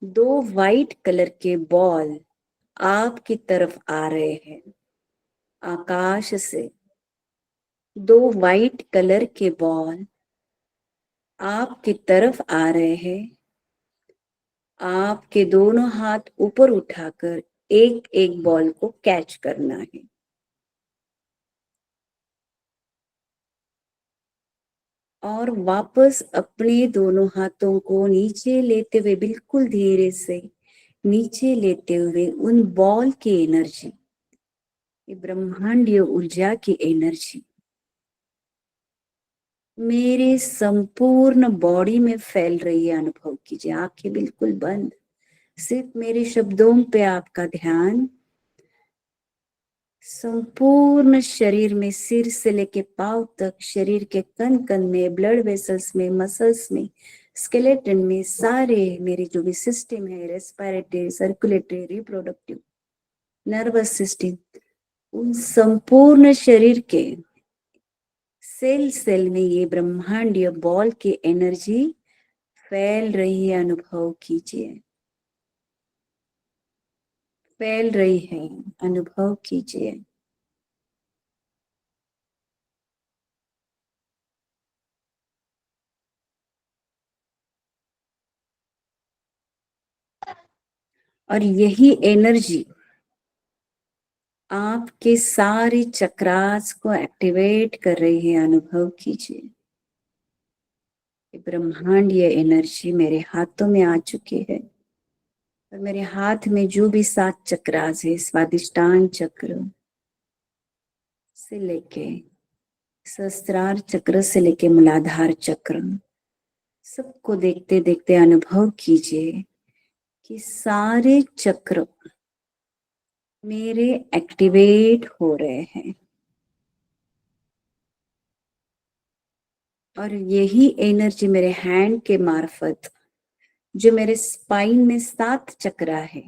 दो वाइट कलर के बॉल आपकी तरफ आ रहे हैं। आकाश से दो वाइट कलर के बॉल आपकी तरफ आ रहे हैं। आपके दोनों हाथ ऊपर उठाकर एक एक बॉल को कैच करना है। और वापस अपने दोनों हाथों को नीचे लेते हुए, बिल्कुल धीरे से नीचे लेते हुए उन बॉल की एनर्जी, ये ब्रह्मांडीय ऊर्जा की एनर्जी मेरे संपूर्ण बॉडी में फैल रही है। अनुभव कीजिए, आंखें बिल्कुल बंद, सिर्फ मेरे शब्दों पे आपका ध्यान। संपूर्ण शरीर में, सिर से लेके पांव तक, शरीर के कण कण में, ब्लड वेसल्स में, मसल्स में, स्केलेटन में, सारे मेरे जो भी सिस्टम है, respiratory, circulatory, reproductive, nervous system, उन संपूर्ण शरीर के सेल सेल में ये ब्रह्मांडीय बॉल की एनर्जी फैल रही है। अनुभव कीजिए, फैल रही है, अनुभव कीजिए। और यही एनर्जी आपके सारे चक्रास को एक्टिवेट कर रही है। अनुभव कीजिए, ब्रह्मांडीय एनर्जी मेरे हाथों में आ चुकी है। और मेरे हाथ में जो भी 7 चक्रास है, स्वादिष्टान चक्र से लेके सहस्त्रार चक्र से लेके मूलाधार चक्र, सबको देखते देखते अनुभव कीजिए कि सारे चक्र मेरे एक्टिवेट हो रहे हैं। और यही एनर्जी मेरे हैंड के मार्फत, जो मेरे स्पाइन में 7 चक्रा है,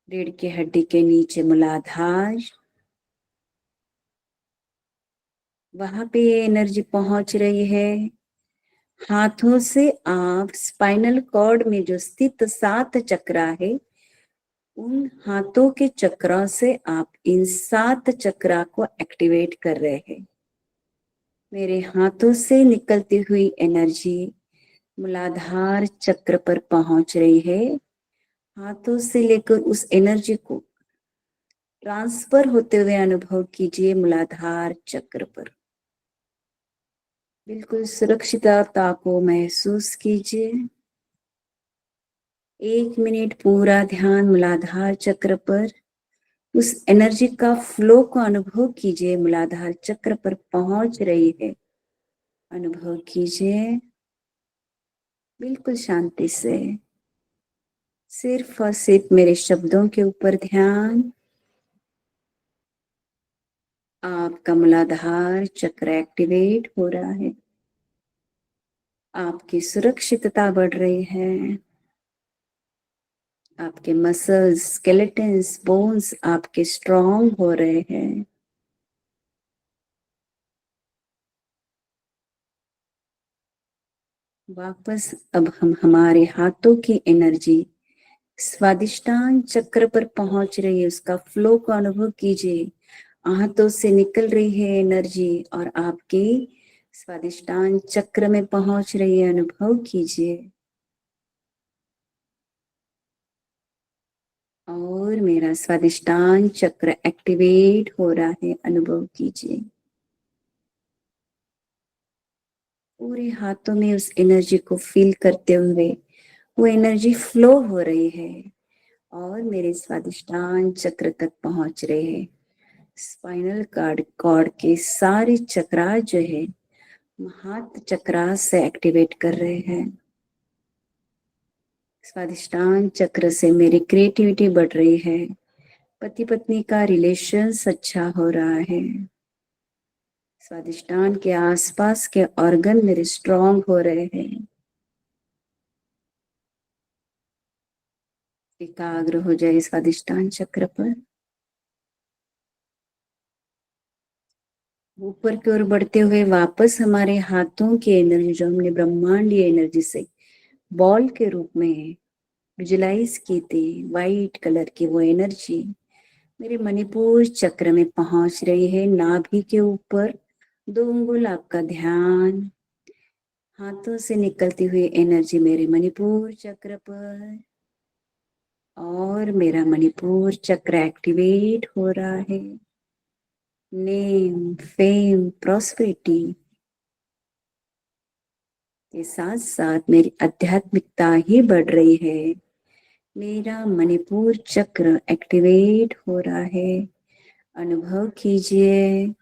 रीढ़ की हड्डी के नीचे मूलाधार, वहां पे ये एनर्जी पहुंच रही है। हाथों से आप स्पाइनल कॉर्ड में जो स्थित 7 चक्रा है, उन हाथों के चक्रों से आप इन 7 चक्रा को एक्टिवेट कर रहे हैं। मेरे हाथों से निकलती हुई एनर्जी मूलाधार चक्र पर पहुंच रही है। हाथों से लेकर उस एनर्जी को ट्रांसफर होते हुए अनुभव कीजिए मूलाधार चक्र पर। बिल्कुल सुरक्षितता को महसूस कीजिए। 1 मिनट पूरा ध्यान मूलाधार चक्र पर, उस एनर्जी का फ्लो को अनुभव कीजिए। मूलाधार चक्र पर पहुंच रही है, अनुभव कीजिए बिल्कुल शांति से। सिर्फ और सिर्फ मेरे शब्दों के ऊपर ध्यान। आपका मूलाधार चक्र एक्टिवेट हो रहा है, आपकी सुरक्षितता बढ़ रही है, आपके मसल्स, स्केलेटन्स, बोन्स आपके स्ट्रॉन्ग हो रहे हैं। वापस अब हम हमारे हाथों की एनर्जी स्वादिष्टान चक्र पर पहुंच रही है, उसका फ्लो को अनुभव कीजिए। हाथों से निकल रही है एनर्जी और आपके स्वादिष्टान चक्र में पहुंच रही है, अनुभव कीजिए। और मेरा स्वादिष्टान चक्र एक्टिवेट हो रहा है, अनुभव कीजिए। पूरे हाथों में उस एनर्जी को फील करते हुए वो एनर्जी फ्लो हो रही है और मेरे स्वादिष्टान चक्र तक पहुंच रहे हैं। स्पाइनल कॉर्ड के सारे चक्रा जो है हाथ चक्रा से एक्टिवेट कर रहे हैं। स्वादिष्टान चक्र से मेरी क्रिएटिविटी बढ़ रही है, पति पत्नी का रिलेशंस अच्छा हो रहा है। स्वादिष्टान के आसपास के ऑर्गन मेरे स्ट्रॉन्ग हो रहे हैं। एकाग्र हो जाए स्वादिष्टान चक्र पर। ऊपर की ओर बढ़ते हुए वापस हमारे हाथों की एनर्जी जो हमने ब्रह्मांडीय एनर्जी से बॉल के रूप में विजुलाइज की थी, वाइट कलर की वो एनर्जी मेरे मणिपुर चक्र में पहुंच रही है। नाभि के ऊपर 2 अंगुल आपका ध्यान, हाथों से निकलती हुई एनर्जी मेरे मणिपुर चक्र पर, और मेरा मणिपुर चक्र एक्टिवेट हो रहा है। नेम, फेम, प्रॉस्पेरिटी के साथ साथ मेरी आध्यात्मिकता ही बढ़ रही है। मेरा मणिपुर चक्र एक्टिवेट हो रहा है। अनुभव कीजिए,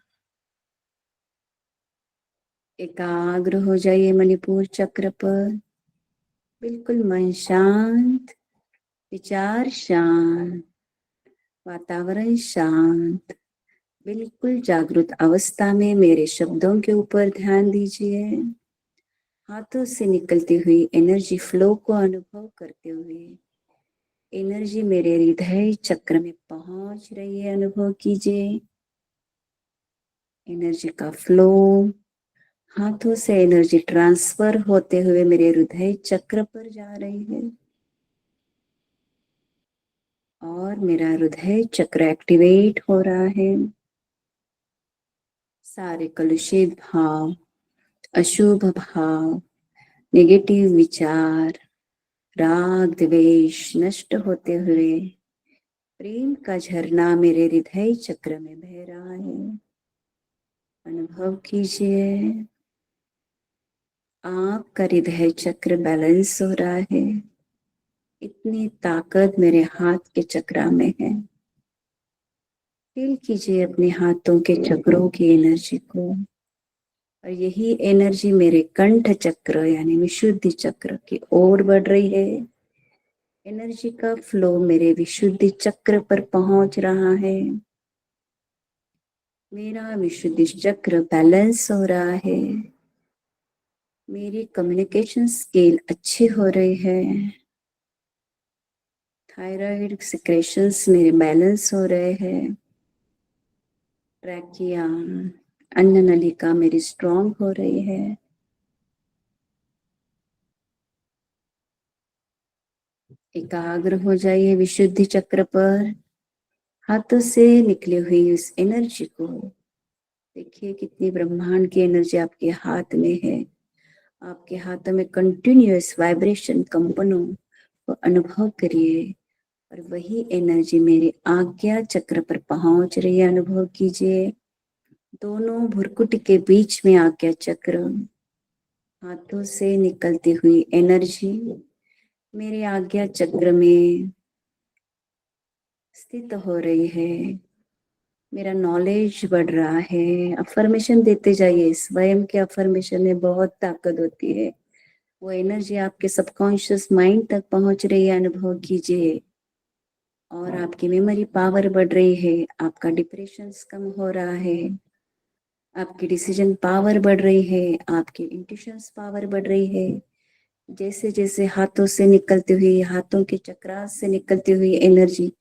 एकाग्र हो जाइए मणिपुर चक्र पर। बिल्कुल मन शांत, विचार शांत, वातावरण शांत, बिल्कुल जागृत अवस्था में मेरे शब्दों के ऊपर ध्यान दीजिए। हाथों से निकलती हुई एनर्जी फ्लो को अनुभव करते हुए एनर्जी मेरे हृदय चक्र में पहुंच रही है, अनुभव कीजिए। एनर्जी का फ्लो, हाथों से एनर्जी ट्रांसफर होते हुए मेरे हृदय चक्र पर जा रही है, और मेरा हृदय चक्र एक्टिवेट हो रहा है। सारे कलुषित भाव, अशुभ भाव, नेगेटिव विचार, राग द्वेष नष्ट होते हुए प्रेम का झरना मेरे हृदय चक्र में बह रहा है। अनुभव कीजिए, आपका हृदय चक्र बैलेंस हो रहा है। इतनी ताकत मेरे हाथ के चक्र में है। फील कीजिए अपने हाथों के चक्रों की एनर्जी को, और यही एनर्जी मेरे कंठ चक्र यानी विशुद्धि चक्र की ओर बढ़ रही है। एनर्जी का फ्लो मेरे विशुद्धि चक्र पर पहुंच रहा है। मेरा विशुद्धि चक्र बैलेंस हो रहा है। मेरी कम्युनिकेशन स्किल अच्छी हो रही है। थायराइड सिक्रेशंस मेरे बैलेंस हो रहे हैं। ट्रैकिया, अन्न नलिका मेरी स्ट्रांग हो रही है। एकाग्र हो जाइए विशुद्धि चक्र पर। हाथों से निकली हुई उस एनर्जी को देखिए, कितनी ब्रह्मांड की एनर्जी आपके हाथ में है। आपके हाथों में कंटिन्यूअस वाइब्रेशन, कंपनों को अनुभव करिए, और वही एनर्जी मेरे आज्ञा चक्र पर पहुंच रही है। अनुभव कीजिए, दोनों भुरकुट के बीच में आज्ञा चक्र, हाथों से निकलती हुई एनर्जी मेरे आज्ञा चक्र में स्थित हो रही है। मेरा नॉलेज बढ़ रहा है। अफर्मेशन देते जाइए। स्वयं के अफर्मेशन में बहुत ताकत होती है। वो एनर्जी आपके सबकॉन्शियस माइंड तक पहुंच रही है, अनुभव कीजिए, और आपकी मेमोरी पावर बढ़ रही है। आपका डिप्रेशन कम हो रहा है। आपकी डिसीजन पावर बढ़ रही है। आपकी इंट्यूशंस पावर बढ़ रही है। जैसे जैसे हाथों से निकलती हुई, हाथों के चक्रास से निकलती हुई एनर्जी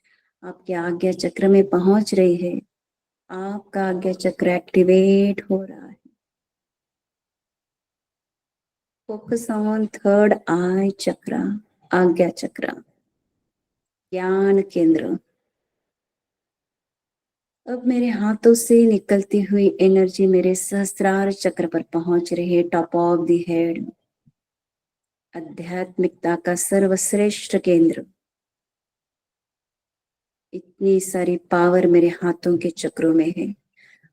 आपके आज्ञा चक्र में पहुंच रही है, आपका आज्ञा चक्र एक्टिवेट हो रहा है। फोकस ऑन थर्ड आई चक्र, आज्ञा चक्र, ज्ञान केंद्र। अब मेरे हाथों से निकलती हुई एनर्जी मेरे सहस्त्रार चक्र पर पहुंच रही है, टॉप ऑफ द हेड, आध्यात्मिकता का सर्वश्रेष्ठ केंद्र। इतनी सारी पावर मेरे हाथों के चक्रों में है।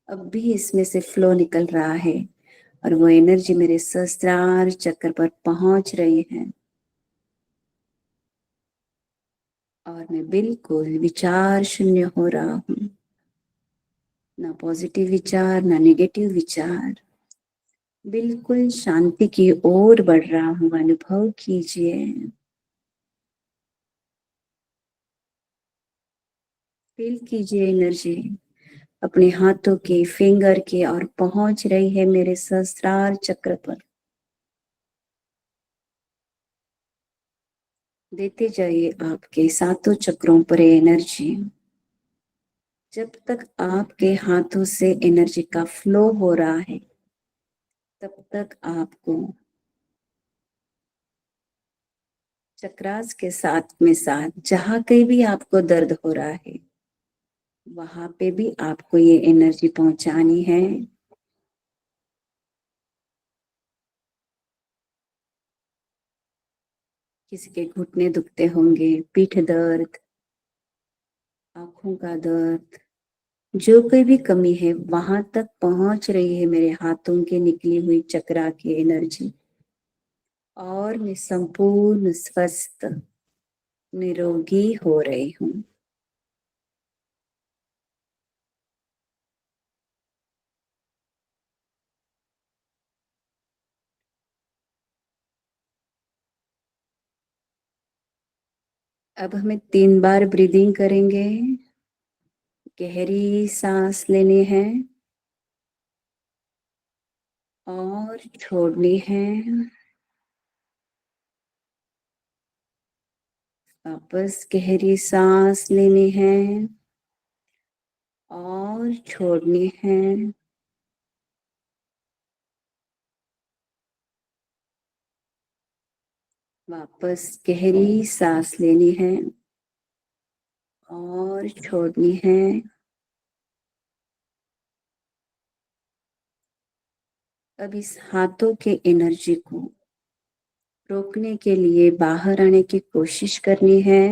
अब भी इसमें से फ्लो निकल रहा है, और वो एनर्जी मेरे सहस्त्रार चक्र पर पहुंच रही है, और मैं बिल्कुल विचार शून्य हो रहा हूँ। ना पॉजिटिव विचार, ना नेगेटिव विचार, बिल्कुल शांति की ओर बढ़ रहा हूँ। अनुभव कीजिए, फील कीजिए एनर्जी अपने हाथों की, फिंगर की, और पहुंच रही है मेरे सहस्त्रार चक्र पर। देते जाइए आपके सातों चक्रों पर एनर्जी। जब तक आपके हाथों से एनर्जी का फ्लो हो रहा है तब तक आपको चक्रास के साथ में साथ जहां कहीं भी आपको दर्द हो रहा है वहां पे भी आपको ये एनर्जी पहुंचानी है। किसी के घुटने दुखते होंगे, पीठ दर्द, आंखों का दर्द, जो कोई भी कमी है वहां तक पहुंच रही है मेरे हाथों की निकली हुई चक्रा की एनर्जी, और मैं संपूर्ण स्वस्थ निरोगी हो रही हूँ। अब हमें 3 बार ब्रीदिंग करेंगे। गहरी सांस लेनी है और छोड़नी है। वापस गहरी सांस लेनी है और छोड़नी है। वापस गहरी सांस लेनी है और छोड़नी है। अब इस हाथों के एनर्जी को रोकने के लिए बाहर आने की कोशिश करनी है।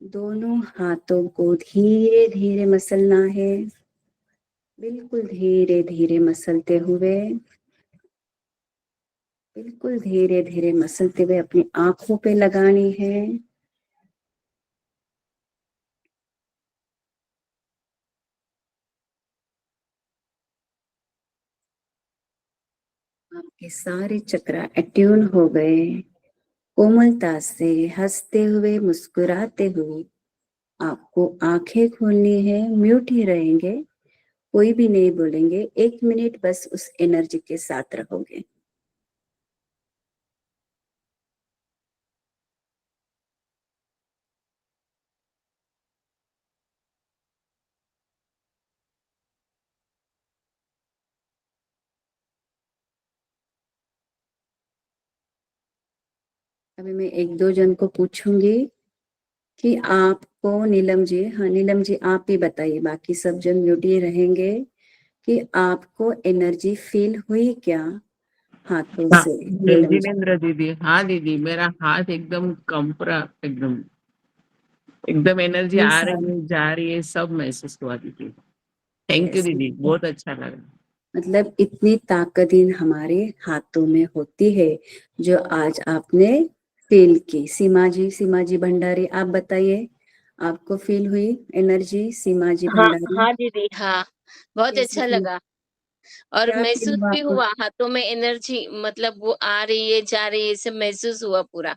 दोनों हाथों को धीरे धीरे मसलना है, बिल्कुल धीरे धीरे मसलते हुए, बिल्कुल धीरे धीरे मसलते हुए अपनी आंखों पे लगानी है। आपके सारे चक्र अट्यून हो गए। कोमलता से हंसते हुए, मुस्कुराते हुए आपको आंखें खोलनी है। म्यूट ही रहेंगे, कोई भी नहीं बोलेंगे। 1 मिनट बस उस एनर्जी के साथ रहोगे। अभी मैं 1-2 जन को पूछूंगी कि आपको, नीलम जी, हाँ नीलम जी आप ही बताइए, बाकी सब जन म्यूट ही रहेंगे, कि आपको एनर्जी फील हुई क्या हाथों हाँ, से? नीलम जी। जिनेन्द्र दीदी, हाँ दीदी, मेरा हाथ एकदम कंपरा, एकदम एकदम एनर्जी ये आ रही सब है, जा रही है, सब महसूस हुआ दीदी। थैंक यू ऐसे, दीदी, बहुत अच्छा लगा। मतलब इतनी ताकत हमारे हाथों में होती है जो आज आपने फील की। सीमा जी भंडारी आप बताइए, आपको फील हुई एनर्जी? सीमा जी हाँ भंडारी हाँ दीदी, हाँ बहुत कैसे अच्छा फील, लगा। और क्या फील महसूस हुआ भी आपको? हुआ, हाथों में एनर्जी, मतलब वो आ रही है जा रही है, सब महसूस हुआ पूरा।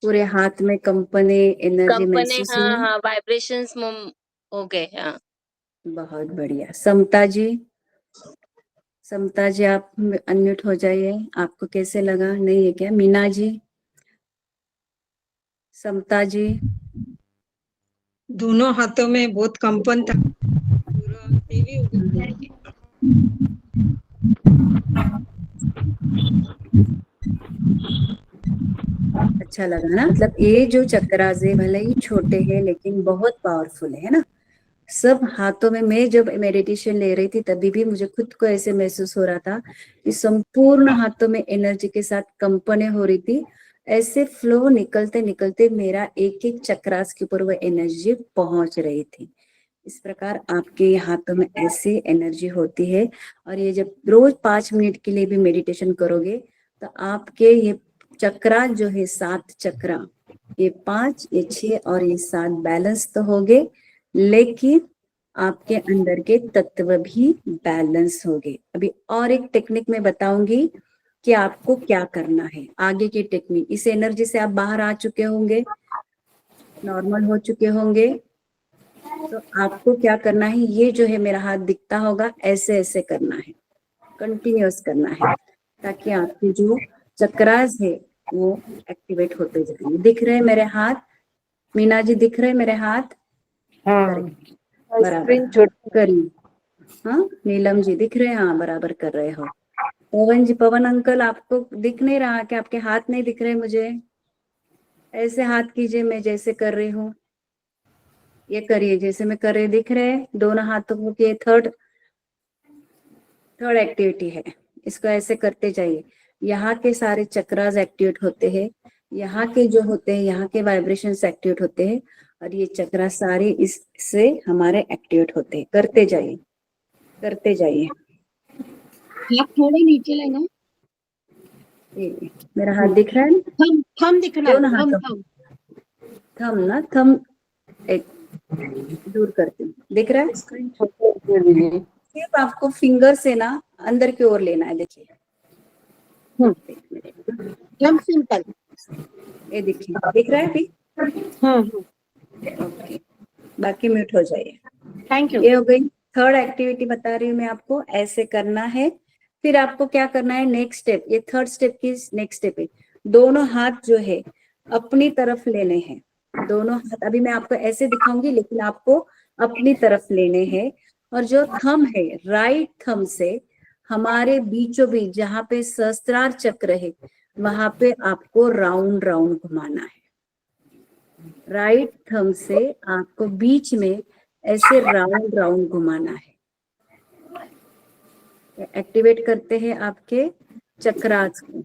पूरे हाथ में कंपने, एनर्जी कंपने, महसूस हाँ हुई? हाँ, वाइब्रेशंस हो गए, हाँ। बहुत बढ़िया। समता जी, समता जी आप अनम्यूट हो जाइए। आपको कैसे लगा? नहीं है क्या? मीना जी, समता जी? दोनों हाथों में बहुत कंपन था, पूरा हेवी हो गया। अच्छा लगा ना? मतलब ये जो चक्रास है भले ही छोटे हैं लेकिन बहुत पावरफुल है ना? सब हाथों में, मैं जब मेडिटेशन ले रही थी तभी भी मुझे खुद को ऐसे महसूस हो रहा था कि संपूर्ण हाथों में एनर्जी के साथ कंपने हो रही थी। ऐसे फ्लो निकलते निकलते मेरा एक एक चक्रास के ऊपर वो एनर्जी पहुंच रही थी। इस प्रकार आपके हाथों में ऐसी एनर्जी होती है। और ये जब रोज 5 मिनट के लिए भी मेडिटेशन करोगे तो आपके ये चक्रा जो है 7 चक्रा, ये 5, ये 6 और ये 7 बैलेंस तो हो गए, लेकिन आपके अंदर के तत्व भी बैलेंस हो गए। अभी और एक टेक्निक मैं बताऊंगी कि आपको क्या करना है। आगे की टेक्निक, इस एनर्जी से आप बाहर आ चुके होंगे, नॉर्मल हो चुके होंगे, तो आपको क्या करना है, ये जो है मेरा हाथ दिखता होगा, ऐसे ऐसे करना है, कंटिन्यूअस करना है, ताकि आपके जो चक्रास है वो एक्टिवेट होते जाएंगे। दिख रहे हैं मेरे हाथ? मीना जी दिख रहे हैं मेरे हाथ? हाँ बराबर स्क्रीन छोटी करिए। हाँ नीलम जी दिख रहे हैं, हाँ बराबर कर रहे हो। पवन जी, पवन अंकल आपको दिख नहीं रहा कि आपके हाथ नहीं दिख रहे मुझे? ऐसे हाथ कीजिए, मैं जैसे कर रही हूँ ये करिए, जैसे मैं कर रही दिख रहे हैं दोनों हाथों को। ये थर्ड एक्टिविटी है, इसको ऐसे करते जाइए। यहाँ के सारे चक्रास एक्टिवेट होते हैं, यहाँ के जो होते हैं यहाँ के वाइब्रेशंस एक्टिवेट होते हैं, और ये चक्रा सारे इससे हमारे एक्टिवेट होते हैं। करते जाइए, करते जाइए। हाथ थोड़े नीचे लेना, ये मेरा हाथ दिख रहा है ना? थम दिखना, दोनों थम हाथों थम। थम ना, थम एक दूर करती हूँ, दिख रहा है? स्क्रीन छोटी सिर्फ आपको फिंगर से ना अंदर की ओर लेना है, देखिए। एक मिनट, थम सिंपल। ये देखिए, दिख रहा है अभी? हम्म, ओके, बाकी म्यूट हो जाइए। Thank you. ये हो गई थर्ड एक्टिविटी, बता रही हूँ मैं आपको, ऐसे करना है। फिर आपको क्या करना है, नेक्स्ट स्टेप, ये थर्ड स्टेप की नेक्स्ट स्टेप है। दोनों हाथ जो है अपनी तरफ लेने हैं, दोनों हाथ अभी मैं आपको ऐसे दिखाऊंगी, लेकिन आपको अपनी तरफ लेने हैं। और जो थंब है, राइट थंब से हमारे बीचों बीच जहाँ पे सहस्त्रार चक्र है, वहां पे आपको राउंड राउंड घुमाना है। राइट थंब से आपको बीच में ऐसे राउंड राउंड घुमाना है। एक्टिवेट करते हैं आपके चक्रास को।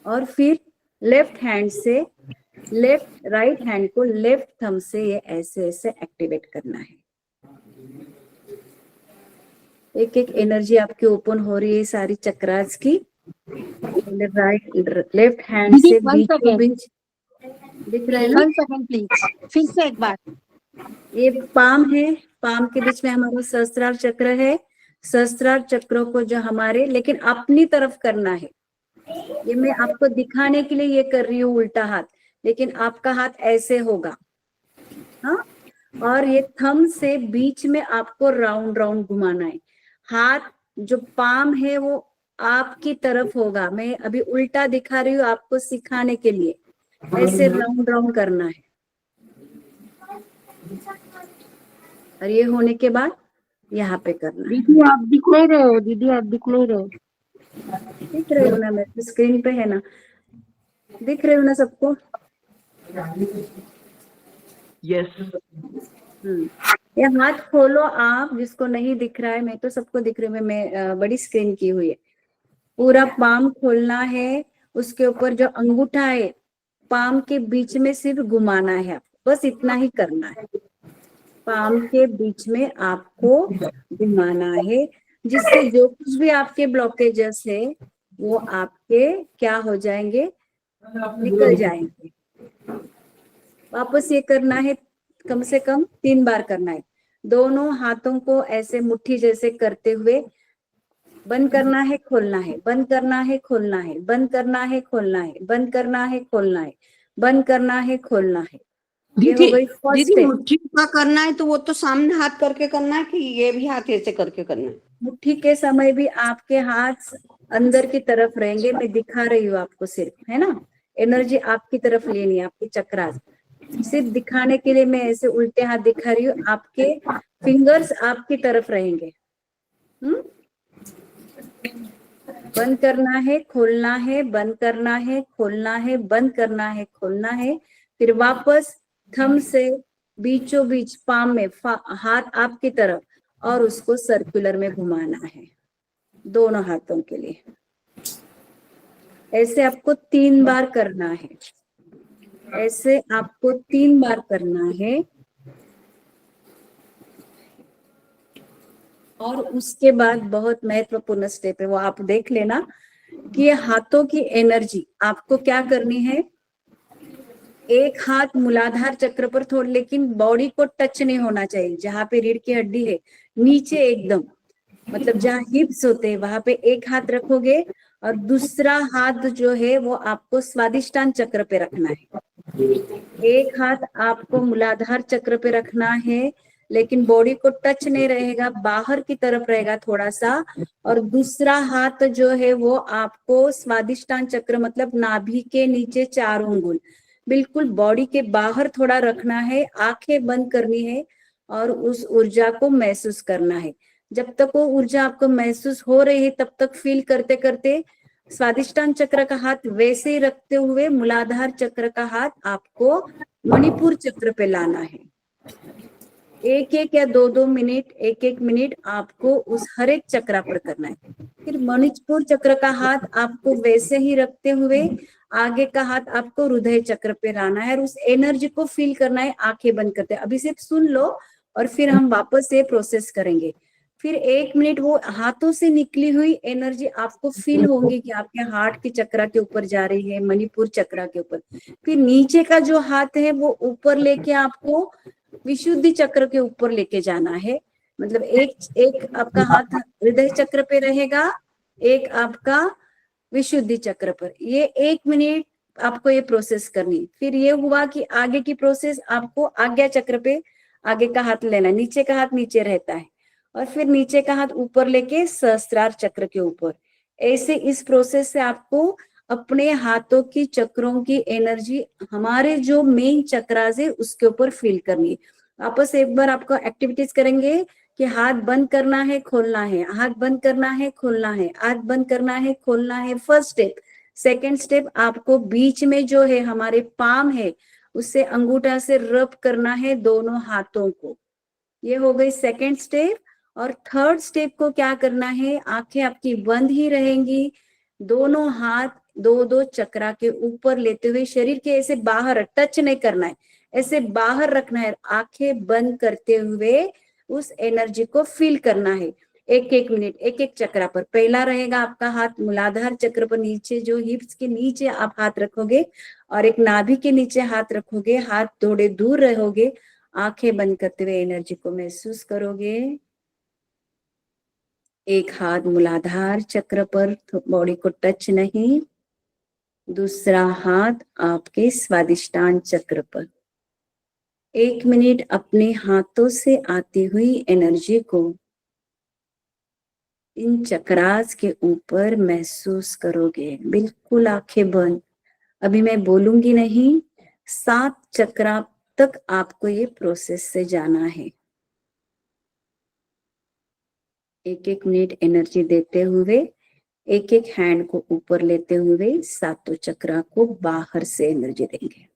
और फिर लेफ्ट हैंड से राइट हैंड को लेफ्ट थंब से ये ऐसे ऐसे एक्टिवेट करना है। एक एक एनर्जी आपके ओपन हो रही है सारी चक्रास की। राइट लेफ्ट हैंड से बीचों बीच दिख रहा है ना? 1 सेकंड प्लीज, फिर से एक बार। ये पाम है, पाम के बीच में हमारा सहस्त्रार चक्र है। सहस्त्रार चक्रों को जो हमारे, लेकिन अपनी तरफ करना है। ये मैं आपको दिखाने के लिए ये कर रही हूँ उल्टा हाथ, लेकिन आपका हाथ ऐसे होगा। हाँ, और ये थंब से बीच में आपको राउंड राउंड घुमाना है। हाथ जो पाम है वो आपकी तरफ होगा। मैं अभी उल्टा दिखा रही हूँ आपको सिखाने के लिए। ऐसे राउंड राउंड करना है। और ये होने के बाद यहाँ पे करना है। दीदी आप दिख नहीं रहे हो, दीदी आप दिख नहीं रहे हो। दिख रहे हो ना, मेरे स्क्रीन पे है ना? दिख रहे हो ना सबको? यस। ये हाथ खोलो आप, जिसको नहीं दिख रहा है। मैं तो सबको दिख रही हूँ, मैं बड़ी स्क्रीन की हुई है। पूरा पाम खोलना है, उसके ऊपर जो अंगूठा है पाम के बीच में सिर्फ घुमाना है आपको, बस इतना ही करना है। पाम के बीच में आपको घुमाना है, जिससे जो कुछ भी आपके ब्लॉकेजेस है वो आपके क्या हो जाएंगे, निकल जाएंगे। वापस ये करना है, कम से कम 3 बार करना है। दोनों हाथों को ऐसे मुट्ठी जैसे करते हुए बंद करना है, खोलना है, बंद करना है, खोलना है, बंद करना है, खोलना है, बंद करना है, खोलना है, बंद करना है, खोलना है। ये हो गई फर्स्ट दीदी स्टेप। मुट्ठी का करना है तो वो तो सामने हाथ करके करना है कि ये भी हाथ ऐसे करके करना है? मुट्ठी के समय भी आपके हाथ अंदर की तरफ रहेंगे। मैं दिखा रही हूँ आपको सिर्फ, है ना? एनर्जी आपकी तरफ लेनी है, आपके चक्रास। सिर्फ दिखाने के लिए मैं ऐसे उल्टे हाथ दिखा रही हूँ। आपके फिंगर्स आपकी तरफ रहेंगे। बंद करना है, खोलना है, बंद करना है, खोलना है, बंद करना है, खोलना है। फिर वापस थंब से बीचों बीच पाम में हाथ आपकी तरफ, और उसको सर्कुलर में घुमाना है दोनों हाथों के लिए। ऐसे आपको 3 बार करना है। ऐसे आपको 3 बार करना है। और उसके बाद बहुत महत्वपूर्ण स्टेप है, वो आप देख लेना कि ये हाथों की एनर्जी आपको क्या करनी है। एक हाथ मूलाधार चक्र पर थोड़ा, लेकिन बॉडी को टच नहीं होना चाहिए। जहाँ पे रीढ़ की हड्डी है नीचे एकदम, मतलब जहाँ हिप्स होते हैं वहां पे एक हाथ रखोगे, और दूसरा हाथ जो है वो आपको स्वादिष्टान चक्र पे रखना है। एक हाथ आपको मूलाधार चक्र पे रखना है, लेकिन बॉडी को टच नहीं रहेगा, बाहर की तरफ रहेगा थोड़ा सा। और दूसरा हाथ जो है वो आपको स्वादिष्टान चक्र, मतलब नाभि के नीचे 4 अंगुल, बिल्कुल बॉडी के बाहर थोड़ा रखना है, आंखें बंद करनी है और उस ऊर्जा को महसूस करना है। जब तक वो ऊर्जा आपको महसूस हो रही है तब तक फील करते करते स्वादिष्टान चक्र का हाथ वैसे ही रखते हुए मूलाधार चक्र का हाथ आपको मणिपुर चक्र पे लाना है। एक एक या दो दो मिनट, एक एक मिनट आपको उस हर एक चक्रा पर करना है। फिर मणिपुर चक्र का हाथ आपको वैसे ही रखते हुए आगे का हाथ आपको हृदय चक्र पे लाना है और उस एनर्जी को फील करना है आंखें बंद करते। अभी सिर्फ सुन लो और फिर हम वापस से प्रोसेस करेंगे। फिर एक मिनट वो हाथों से निकली हुई एनर्जी आपको फील होंगी कि आपके हार्ट के चक्रा के ऊपर जा रही है, मणिपुर चक्रा के ऊपर। फिर नीचे का जो हाथ है वो ऊपर लेके आपको विशुद्धि चक्र के ऊपर लेके जाना है। मतलब एक एक आपका हाथ हृदय चक्र पे रहेगा, एक आपका विशुद्धि चक्र पर। ये एक मिनट आपको ये प्रोसेस करनी। फिर ये हुआ कि आगे की प्रोसेस आपको आज्ञा चक्र पे आगे का हाथ लेना है, नीचे का हाथ नीचे रहता है और फिर नीचे का हाथ ऊपर लेके सहस्त्रार चक्र के ऊपर। ऐसे इस प्रोसेस से आपको अपने हाथों की चक्रों की एनर्जी हमारे जो मेन चक्रास है उसके ऊपर फील करनी है। वापस एक बार आपको एक्टिविटीज करेंगे कि हाथ बंद करना है, खोलना है, हाथ बंद करना है, खोलना है, हाथ बंद करना है, खोलना है, फर्स्ट स्टेप। सेकेंड स्टेप आपको बीच में जो है हमारे पाम है उससे अंगूठा से रब करना है दोनों हाथों को। ये हो गई सेकेंड स्टेप। और थर्ड स्टेप को क्या करना है, आंखें आपकी बंद ही रहेंगी, दोनों हाथ दो दो चक्रा के ऊपर लेते हुए शरीर के ऐसे बाहर टच नहीं करना है, ऐसे बाहर रखना है, आंखें बंद करते हुए उस एनर्जी को फील करना है। एक एक मिनट एक एक चक्रा पर। पहला रहेगा आपका हाथ मूलाधार चक्र पर, नीचे जो हिप्स के नीचे आप हाथ रखोगे और एक नाभि के नीचे हाथ रखोगे, हाथ थोड़े दूर रहोगे, आंखें बंद करते हुए एनर्जी को महसूस करोगे। एक हाथ मूलाधार चक्र पर, बॉडी को टच नहीं, दूसरा हाथ आपके स्वादिष्टान चक्र पर। एक मिनट अपने हाथों से आती हुई एनर्जी को इन चक्रास के ऊपर महसूस करोगे, बिल्कुल आंखें बंद। अभी मैं बोलूंगी नहीं, 7 चक्रा तक आपको ये प्रोसेस से जाना है। एक एक मिनट एनर्जी देते हुए, एक एक हैंड को ऊपर लेते हुए सातों चक्रा को बाहर से एनर्जी देंगे।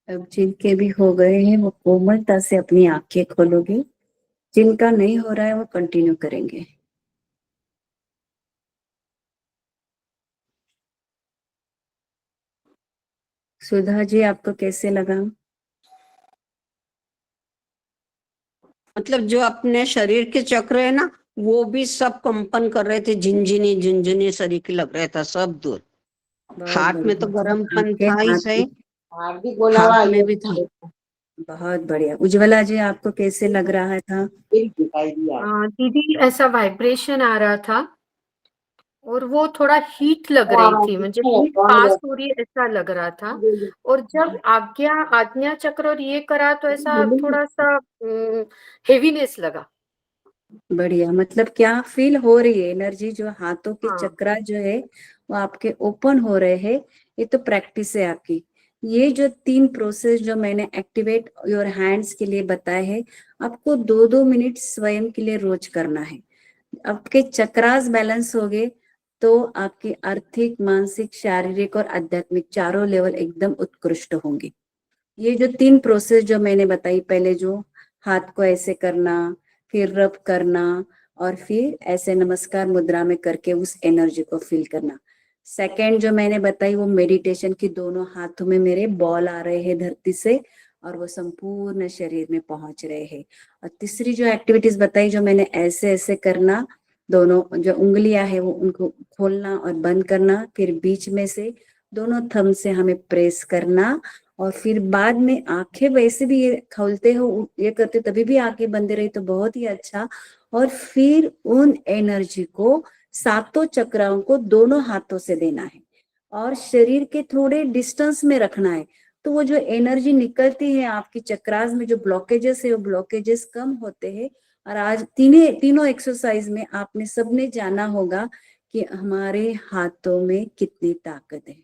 अब जिनके भी हो गए हैं वो कोमलता से अपनी आंखें खोलोगे, जिनका नहीं हो रहा है वो कंटिन्यू करेंगे। सुधा जी, आपको कैसे लगा? मतलब जो अपने शरीर के चक्र है ना, वो भी सब कंपन कर रहे थे, झिनझिनी झिनझिनी शरीर के लग रहा था, सब दूर। बहुत हाथ में तो बढ़िया। गर्मपन आपके था ही हाथ सही, हार्दिक बोलावा हाथ में भी था। बहुत बढ़िया। उज्ज्वला जी, आपको कैसे लग रहा था? दिखाई दिया। दीदी ऐसा वाइब्रेशन आ रहा था और वो थोड़ा हीट लग रही थी, मुझे हीट पास हो रही है ऐसा लग रहा था। और जब आज्ञा चक्र और ये करा तो ऐसा थोड़ा सा हेवीनेस लगा। बढ़िया, मतलब क्या फील हो रही है? एनर्जी जो हाथों के हाँ। चक्रा जो है वो आपके ओपन हो रहे हैं। ये तो प्रैक्टिस है आपकी। ये जो 3 प्रोसेस जो मैंने एक्टिवेट योर हैंड्स के लिए बताए हैं, आपको 2-2 मिनट स्वयं के लिए रोज करना है। आपके चक्रास बैलेंस हो गए तो आपकी आर्थिक, मानसिक, शारीरिक और आध्यात्मिक चारों लेवल एकदम उत्कृष्ट होंगे। ये जो 3 प्रोसेस जो मैंने बताई, पहले जो हाथ को ऐसे करना, फिर रब करना और फिर ऐसे नमस्कार मुद्रा में करके उस एनर्जी को फील करना। सेकंड जो मैंने बताई वो मेडिटेशन की, दोनों हाथों में मेरे बॉल आ रहे हैं धरती से और वो संपूर्ण शरीर में पहुंच रहे हैं। और तीसरी जो एक्टिविटीज बताई जो मैंने ऐसे ऐसे करना, दोनों जो उंगलियां है वो उनको खोलना और बंद करना, फिर बीच में से दोनों थंब से हमें प्रेस करना और फिर बाद में आंखें वैसे भी ये खोलते हो, ये करते तभी भी आंखें बंद रही तो बहुत ही अच्छा। और फिर उन एनर्जी को 7 चक्राओं को दोनों हाथों से देना है और शरीर के थोड़े डिस्टेंस में रखना है। तो वो जो एनर्जी निकलती है आपकी चक्रास में, जो ब्लॉकेजेस है वो ब्लॉकेजेस कम होते हैं। और आज तीनों एक्सरसाइज में आपने सबने जाना होगा कि हमारे हाथों में कितनी ताकत है।